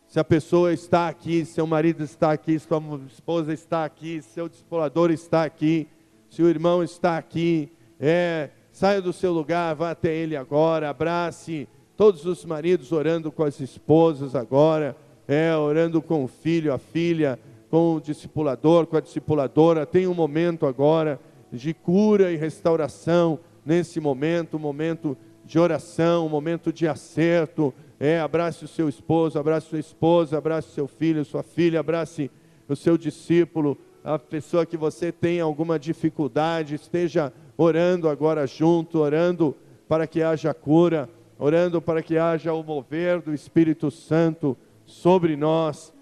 Speaker 1: Se a pessoa está aqui, seu marido está aqui, sua esposa está aqui, seu discipulador está aqui, seu irmão está aqui, saia do seu lugar, vá até ele agora, abrace todos os maridos, orando com as esposas agora, orando com o filho, a filha, com o discipulador, com a discipuladora. Tem um momento agora de cura e restauração, nesse momento, um momento de oração, um momento de acerto. Abrace o seu esposo, abrace sua esposa, abrace o seu filho, sua filha, abrace o seu discípulo, a pessoa que você tem alguma dificuldade, esteja orando agora junto, orando para que haja cura, orando para que haja o mover do Espírito Santo sobre nós.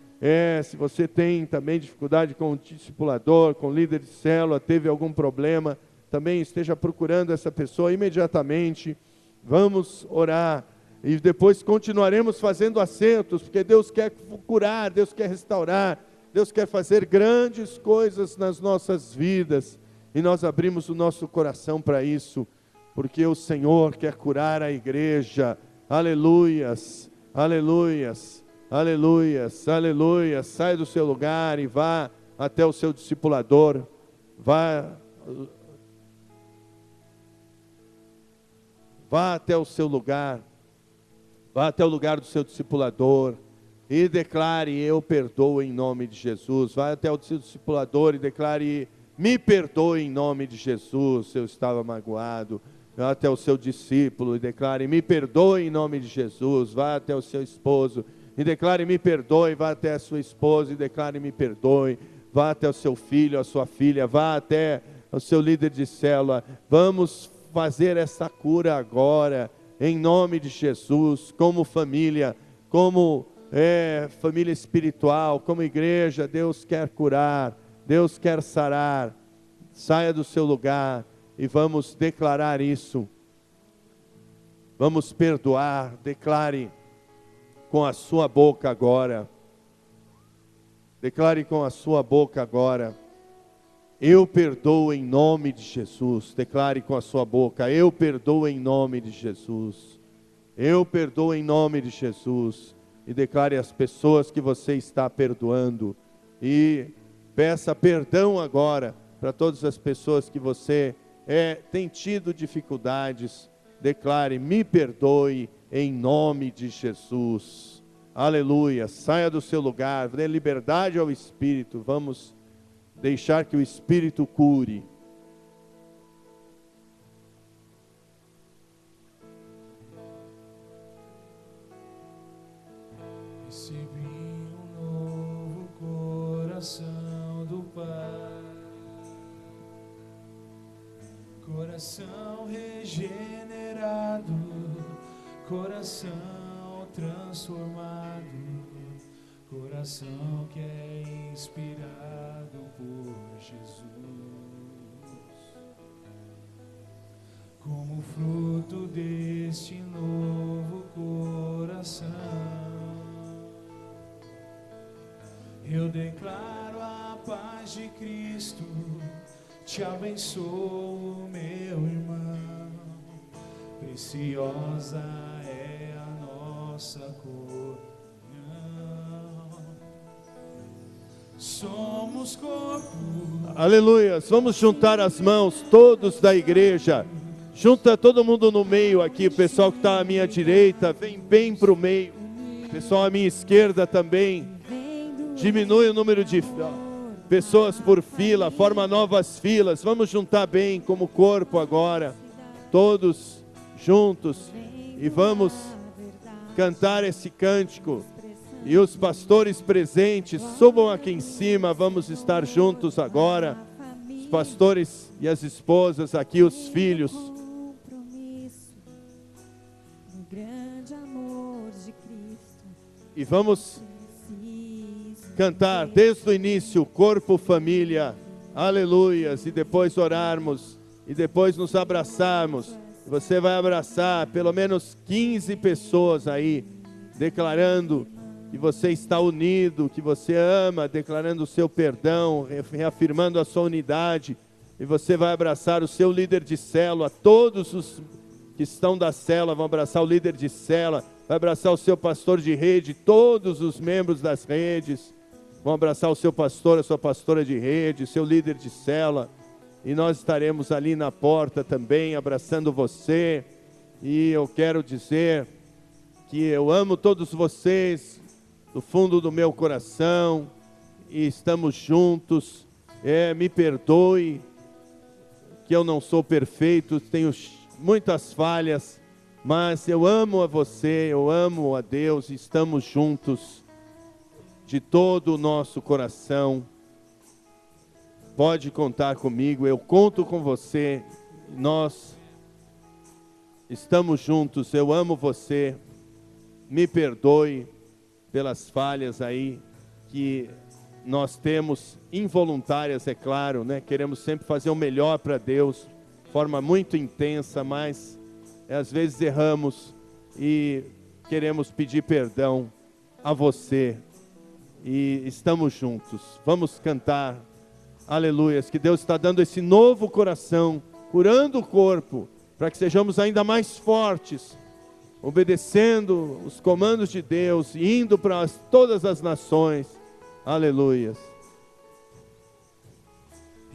Speaker 1: Se você tem também dificuldade com o discipulador, com o líder de célula, teve algum problema, também esteja procurando essa pessoa imediatamente. Vamos orar e depois continuaremos fazendo acertos, porque Deus quer curar, Deus quer restaurar, Deus quer fazer grandes coisas nas nossas vidas. E nós abrimos o nosso coração para isso, porque o Senhor quer curar a igreja. Aleluias, aleluias, aleluias, aleluias. Sai do seu lugar e vá até o seu discipulador. Vá até o seu lugar. Vá até o lugar do seu discipulador e declare: eu perdoo em nome de Jesus. Vá até o seu discipulador e declare: me perdoe em nome de Jesus, eu estava magoado. Vá até o seu discípulo e declare: me perdoe em nome de Jesus. Vá até o seu esposo e declare: me perdoe. Vá até a sua esposa e declare: me perdoe. Vá até o seu filho, a sua filha. Vá até o seu líder de célula. Vamos fazer essa cura agora, em nome de Jesus, como família, como família espiritual, como igreja. Deus quer curar, Deus quer sarar. Saia do seu lugar e vamos declarar isso. Vamos perdoar. Declare com a sua boca agora. Declare com a sua boca agora: eu perdoo em nome de Jesus. Declare com a sua boca: eu perdoo em nome de Jesus. Eu perdoo em nome de Jesus. E declare às pessoas que você está perdoando. E peça perdão agora para todas as pessoas que você tem tido dificuldades. Declare: me perdoe em nome de Jesus. Aleluia. Saia do seu lugar, dê liberdade ao Espírito. Vamos deixar que o Espírito cure.
Speaker 3: Recebi um novo coração do Pai, coração regenerado, coração transformado, coração que é inspirado por Jesus. Como fruto deste novo coração, eu declaro a paz de Cristo, te abençoo, meu irmão. Preciosa é a nossa comunhão. Somos corpo.
Speaker 1: Aleluia. Vamos juntar as mãos, todos da igreja. Junta todo mundo no meio aqui. O pessoal que está à minha direita, vem bem para o meio. O pessoal à minha esquerda também. Diminui o número de pessoas por fila, forma novas filas. Vamos juntar bem como corpo agora, todos juntos, e vamos cantar esse cântico. E os pastores presentes subam aqui em cima. Vamos estar juntos agora, os pastores e as esposas aqui, os filhos. E vamos cantar desde o início, corpo, família, aleluias, e depois orarmos, e depois nos abraçarmos. Você vai abraçar pelo menos 15 pessoas aí, declarando que você está unido, que você ama, declarando o seu perdão, reafirmando a sua unidade. E você vai abraçar o seu líder de célula, todos os que estão da célula vão abraçar o líder de célula, vai abraçar o seu pastor de rede, todos os membros das redes vão abraçar o seu pastor, a sua pastora de rede, seu líder de célula. E nós estaremos ali na porta também, abraçando você. E eu quero dizer que eu amo todos vocês, do fundo do meu coração. E estamos juntos. Me perdoe, que eu não sou perfeito, tenho muitas falhas. Mas eu amo a você, eu amo a Deus, e estamos juntos de todo o nosso coração. Pode contar comigo, eu conto com você. Nós estamos juntos, eu amo você. Me perdoe pelas falhas aí que nós temos, involuntárias, é claro, né? Queremos sempre fazer o melhor para Deus, de forma muito intensa, mas às vezes erramos e queremos pedir perdão a você. E estamos juntos. Vamos cantar Aleluias, que Deus está dando esse novo coração, curando o corpo, para que sejamos ainda mais fortes, obedecendo os comandos de Deus, e indo para todas as nações. Aleluias.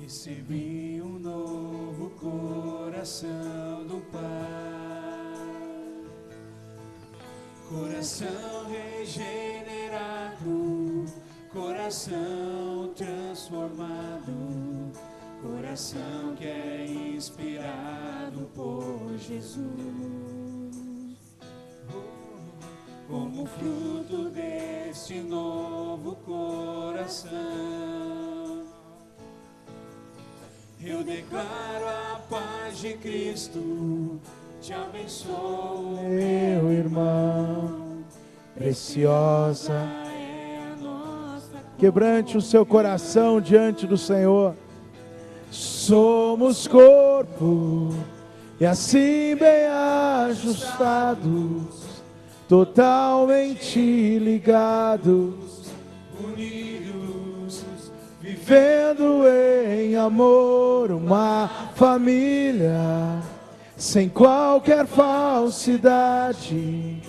Speaker 3: Recebi um novo coração do Pai, coração regenerado, coração transformado, coração que é inspirado por Jesus. Como fruto deste novo coração, eu declaro a paz de Cristo, te abençoo, meu irmão, preciosa é a nossa.
Speaker 4: Quebrante o seu coração diante do Senhor. Somos corpo, e assim bem ajustados, totalmente ligados,
Speaker 3: Unidos,
Speaker 4: vivendo em amor, uma família, sem qualquer falsidade,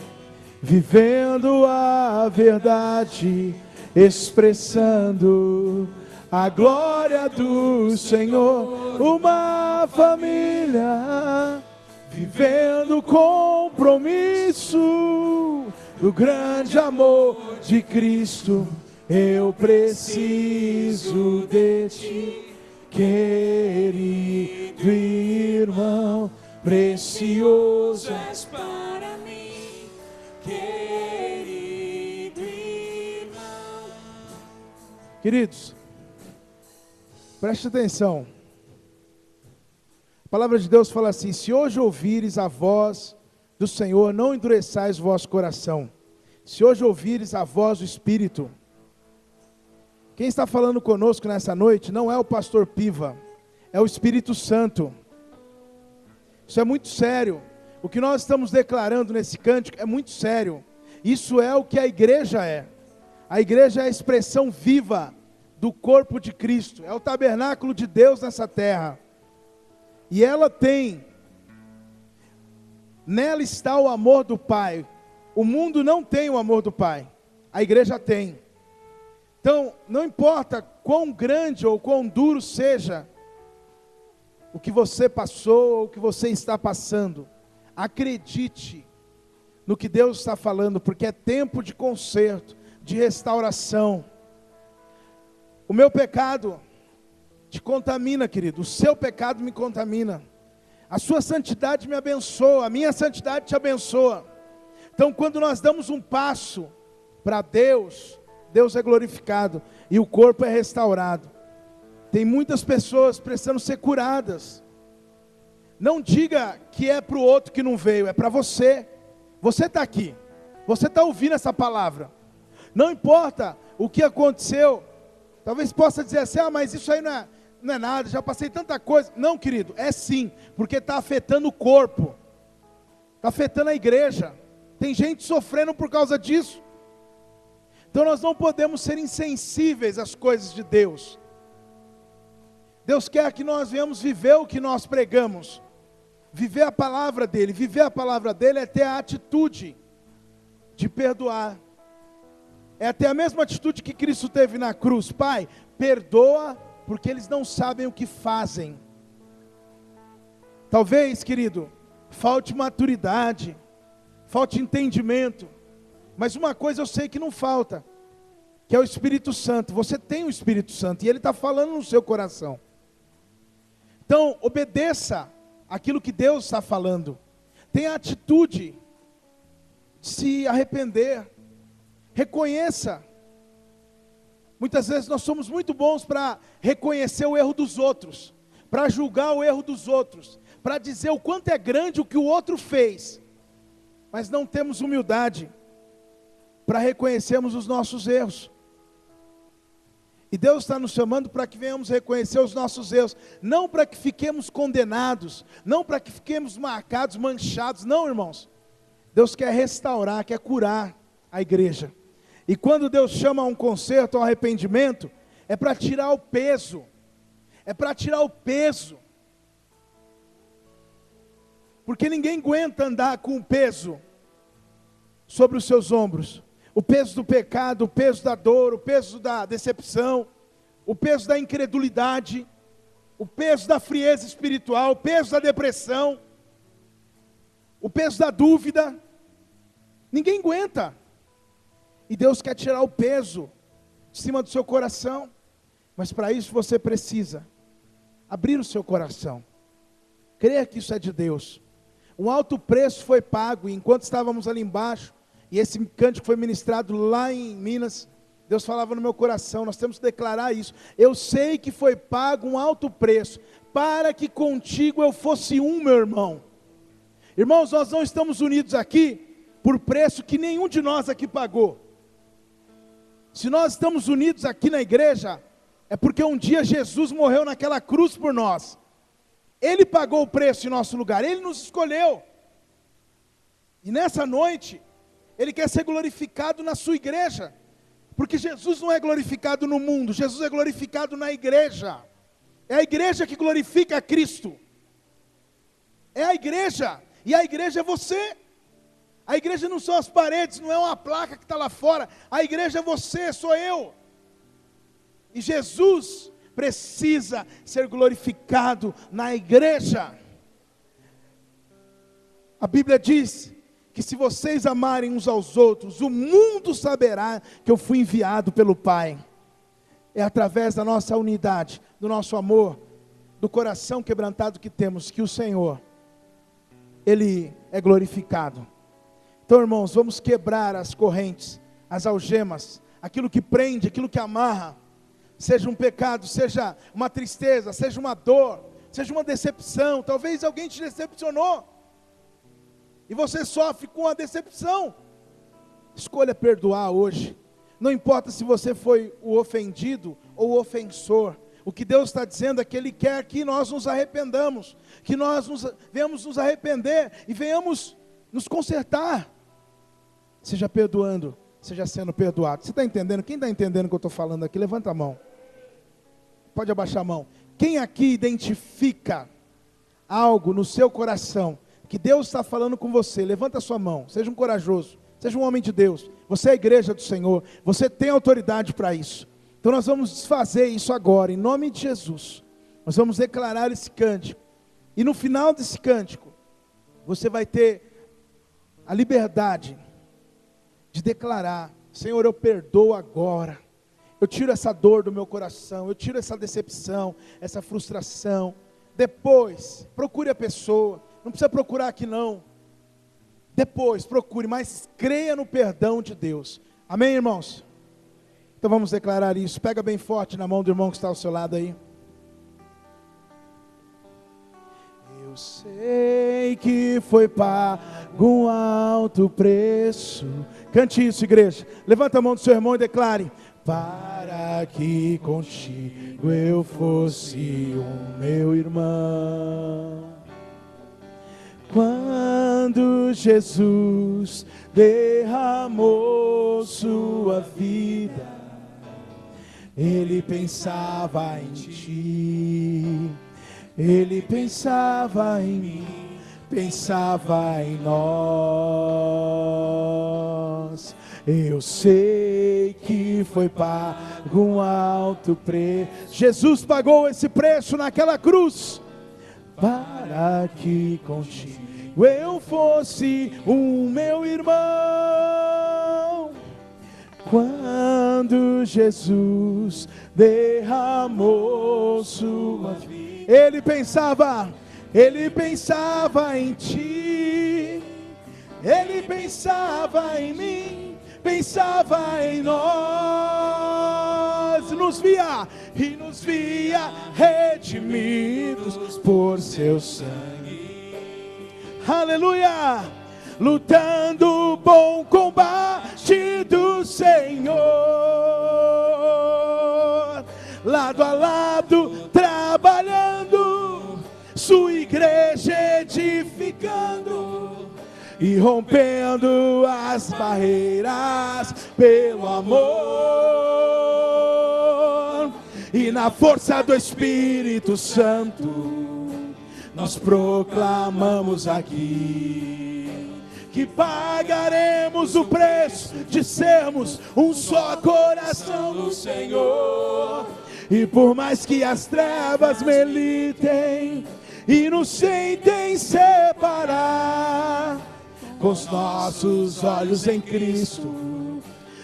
Speaker 4: vivendo a verdade, expressando a glória do Senhor, uma família, vivendo o compromisso do grande amor de Cristo. Eu preciso de ti, querido irmão, precioso
Speaker 3: és para mim, querido irmão.
Speaker 4: Queridos, preste atenção. A palavra de Deus fala assim: se hoje ouvires a voz do Senhor, não endureçais o vosso coração. Se hoje ouvires a voz do Espírito. Quem está falando conosco nessa noite não é o pastor Piva, é o Espírito Santo. Isso é muito sério. O que nós estamos declarando nesse cântico é muito sério. Isso é o que a igreja é. A igreja é a expressão viva do corpo de Cristo, é o tabernáculo de Deus nessa terra. E ela tem, nela está o amor do Pai. O mundo não tem o amor do Pai, a igreja tem. Então, não importa quão grande ou quão duro seja o que você passou ou o que você está passando, acredite no que Deus está falando, porque é tempo de conserto, de restauração. O meu pecado te contamina, querido, o seu pecado me contamina, a sua santidade me abençoa, a minha santidade te abençoa. Então, quando nós damos um passo para Deus, Deus é glorificado e o corpo é restaurado. Tem muitas pessoas precisando ser curadas. Não diga que é para o outro que não veio, é para você. Você está aqui, você está ouvindo essa palavra. Não importa o que aconteceu, talvez possa dizer assim: ah, mas isso aí não é nada, já passei tanta coisa. Não, querido, é sim, porque está afetando o corpo, está afetando a igreja. Tem gente sofrendo por causa disso. Então nós não podemos ser insensíveis às coisas de Deus. Deus quer que nós venhamos viver o que nós pregamos, viver a palavra dEle. Viver a palavra dEle é ter a atitude de perdoar, é ter a mesma atitude que Cristo teve na cruz. Pai, perdoa, porque eles não sabem o que fazem. Talvez, querido, falte maturidade, falte entendimento, mas uma coisa eu sei que não falta, que é o Espírito Santo. Você tem o Espírito Santo e Ele está falando no seu coração. Então, obedeça aquilo que Deus está falando. Tenha a atitude de se arrepender. Reconheça. Muitas vezes nós somos muito bons para reconhecer o erro dos outros, para julgar o erro dos outros, para dizer o quanto é grande o que o outro fez, mas não temos humildade para reconhecermos os nossos erros. E Deus está nos chamando para que venhamos reconhecer os nossos erros, não para que fiquemos condenados, não para que fiquemos marcados, manchados, não, irmãos. Deus quer restaurar, quer curar a igreja. E quando Deus chama a um conserto, a um arrependimento, é para tirar o peso é para tirar o peso. Porque ninguém aguenta andar com o peso sobre os seus ombros. O peso do pecado, o peso da dor, o peso da decepção, o peso da incredulidade, o peso da frieza espiritual, o peso da depressão, o peso da dúvida. Ninguém aguenta. E Deus quer tirar o peso de cima do seu coração. Mas para isso você precisa abrir o seu coração. Crer que isso é de Deus. Um alto preço foi pago. E enquanto estávamos ali embaixo, e esse cântico foi ministrado lá em Minas, Deus falava no meu coração, nós temos que declarar isso. Eu sei que foi pago um alto preço, para que contigo eu fosse um, meu irmão. Irmãos, nós não estamos unidos aqui, por preço que nenhum de nós aqui pagou. Se nós estamos unidos aqui na igreja, é porque um dia Jesus morreu naquela cruz por nós. Ele pagou o preço em nosso lugar, Ele nos escolheu. E nessa noite, Ele quer ser glorificado na sua igreja. Porque Jesus não é glorificado no mundo, Jesus é glorificado na igreja. É a igreja que glorifica a Cristo. É a igreja, e a igreja é você. A igreja não são as paredes, não é uma placa que está lá fora. A igreja é você, sou eu. E Jesus precisa ser glorificado na igreja. A Bíblia diz que se vocês amarem uns aos outros, o mundo saberá que eu fui enviado pelo Pai. É através da nossa unidade, do nosso amor, do coração quebrantado que temos, que o Senhor, Ele é glorificado. Então, irmãos, vamos quebrar as correntes, as algemas, aquilo que prende, aquilo que amarra, seja um pecado, seja uma tristeza, seja uma dor, seja uma decepção. Talvez alguém te decepcionou, e você sofre com a decepção. Escolha perdoar hoje. Não importa se você foi o ofendido ou o ofensor. O que Deus está dizendo é que Ele quer que nós nos arrependamos, que nós venhamos nos arrepender e venhamos nos consertar. Seja perdoando, seja sendo perdoado. Você está entendendo? Quem está entendendo o que eu estou falando aqui? Levanta a mão. Pode abaixar a mão. Quem aqui identifica algo no seu coração que Deus está falando com você? Levanta a sua mão. Seja um corajoso, seja um homem de Deus. Você é a igreja do Senhor, você tem autoridade para isso. Então nós vamos desfazer isso agora, em nome de Jesus. Nós vamos declarar esse cântico. E no final desse cântico, você vai ter a liberdade de declarar: Senhor, eu perdoo agora. Eu tiro essa dor do meu coração, eu tiro essa decepção, essa frustração. Depois, procure a pessoa. Não precisa procurar aqui não. Depois, procure, mas creia no perdão de Deus. Amém, irmãos? Então vamos declarar isso. Pega bem forte na mão do irmão que está ao seu lado aí. Eu sei que foi pago um alto preço. Cante isso, igreja. Levanta a mão do seu irmão e declare: para que contigo eu fosse o meu irmão. Quando Jesus derramou sua vida, Ele pensava em ti, Ele pensava em mim, pensava em nós. Eu sei que foi pago um alto preço. Jesus pagou esse preço naquela cruz, para que contigo eu fosse o meu irmão. Quando Jesus derramou sua vida, Ele pensava em ti, Ele pensava em mim, pensava em nós, nos via redimidos por seu sangue. Aleluia! Lutando o bom combate do Senhor, lado a lado, trabalhando, sua igreja edificando e rompendo as barreiras pelo amor. E na força do Espírito Santo, nós proclamamos aqui que pagaremos o preço de sermos um só coração no Senhor. E por mais que as trevas militem e nos tentem separar, com os nossos olhos em Cristo,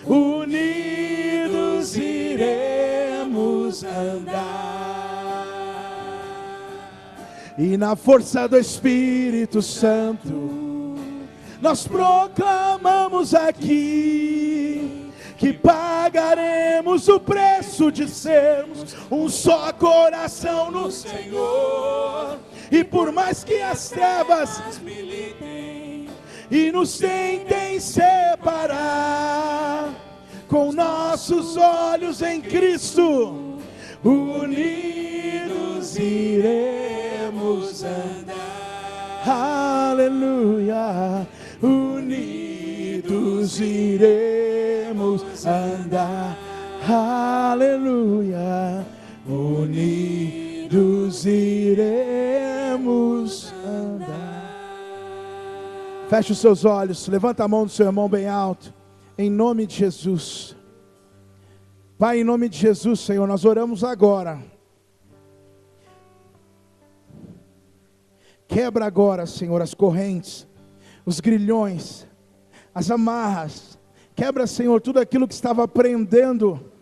Speaker 4: unidos iremos andar. E na força do Espírito Santo, nós proclamamos aqui que pagaremos o preço de sermos um só coração no Senhor. E por mais que as trevas militem e nos tentem separar, com nossos olhos em Cristo, unidos iremos andar. Aleluia. Unidos iremos andar. Aleluia. Unidos iremos andar. Feche os seus olhos, levanta a mão do seu irmão bem alto, em nome de Jesus. Pai, em nome de Jesus, Senhor, nós oramos agora. Quebra agora, Senhor, as correntes, os grilhões, as amarras. Quebra, Senhor, tudo aquilo que estava prendendo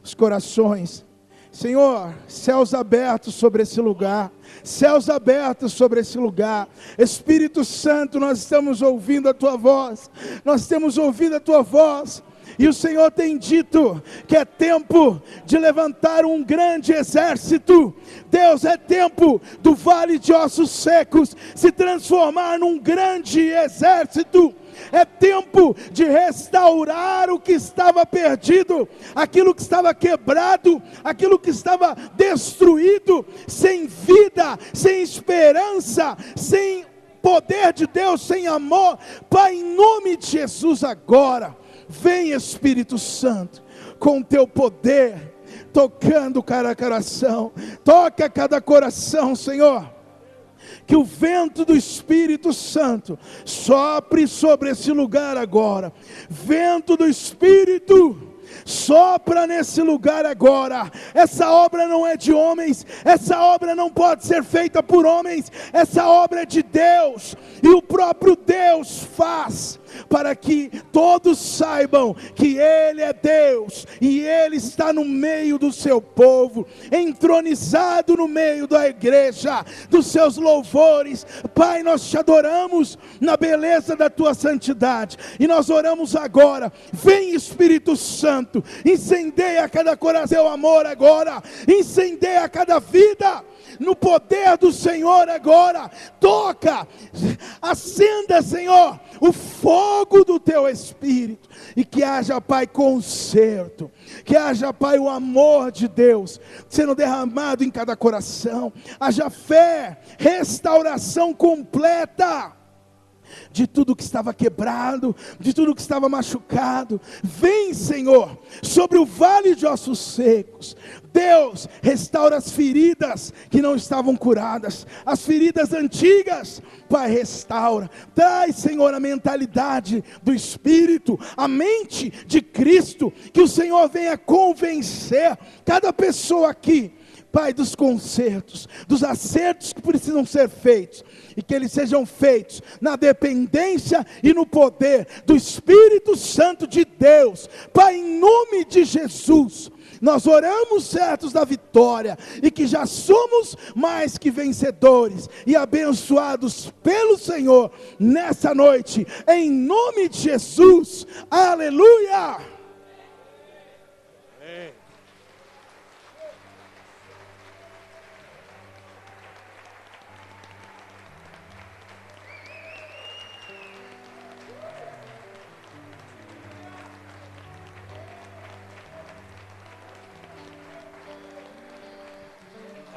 Speaker 4: os corações. Senhor, céus abertos sobre esse lugar, céus abertos sobre esse lugar. Espírito Santo, nós estamos ouvindo a Tua voz, nós temos ouvido a Tua voz. E o Senhor tem dito que é tempo de levantar um grande exército. Deus, é tempo do vale de ossos secos se transformar num grande exército. É tempo de restaurar o que estava perdido, aquilo que estava quebrado, aquilo que estava destruído, sem vida, sem esperança, sem poder de Deus, sem amor. Pai, em nome de Jesus agora, vem Espírito Santo, com teu poder, tocando cada coração, toca cada coração, Senhor. Que o vento do Espírito Santo sopre sobre esse lugar agora. Vento do Espírito, sopra nesse lugar agora. Essa obra não é de homens, essa obra não pode ser feita por homens, essa obra é de Deus, e o próprio Deus faz, para que todos saibam que Ele é Deus, e Ele está no meio do seu povo, entronizado no meio da igreja, dos seus louvores. Pai, nós te adoramos na beleza da tua santidade, e nós oramos agora, vem Espírito Santo, incendeia cada coração, teu amor agora, incendeia cada vida, no poder do Senhor agora, toca, acenda, Senhor, o fogo do teu Espírito, e que haja, Pai, conserto, que haja, Pai, o amor de Deus sendo derramado em cada coração, haja fé, restauração completa de tudo que estava quebrado, de tudo que estava machucado. Vem, Senhor, sobre o vale de ossos secos. Deus, restaura as feridas que não estavam curadas, as feridas antigas. Pai, restaura, traz, Senhor, a mentalidade do Espírito, a mente de Cristo, que o Senhor venha convencer cada pessoa aqui, Pai, dos consertos, dos acertos que precisam ser feitos, e que eles sejam feitos na dependência e no poder do Espírito Santo de Deus. Pai, em nome de Jesus, nós oramos certos da vitória, e que já somos mais que vencedores, e abençoados pelo Senhor, nessa noite, em nome de Jesus, aleluia.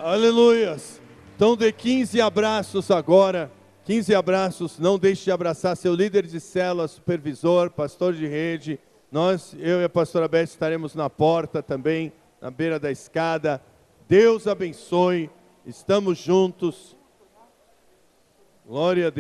Speaker 1: Aleluias. Então dê 15 abraços agora, 15 abraços, não deixe de abraçar seu líder de célula, supervisor, pastor de rede. Eu e a pastora Beth estaremos na porta também, na beira da escada. Deus abençoe. Estamos juntos. Glória a Deus.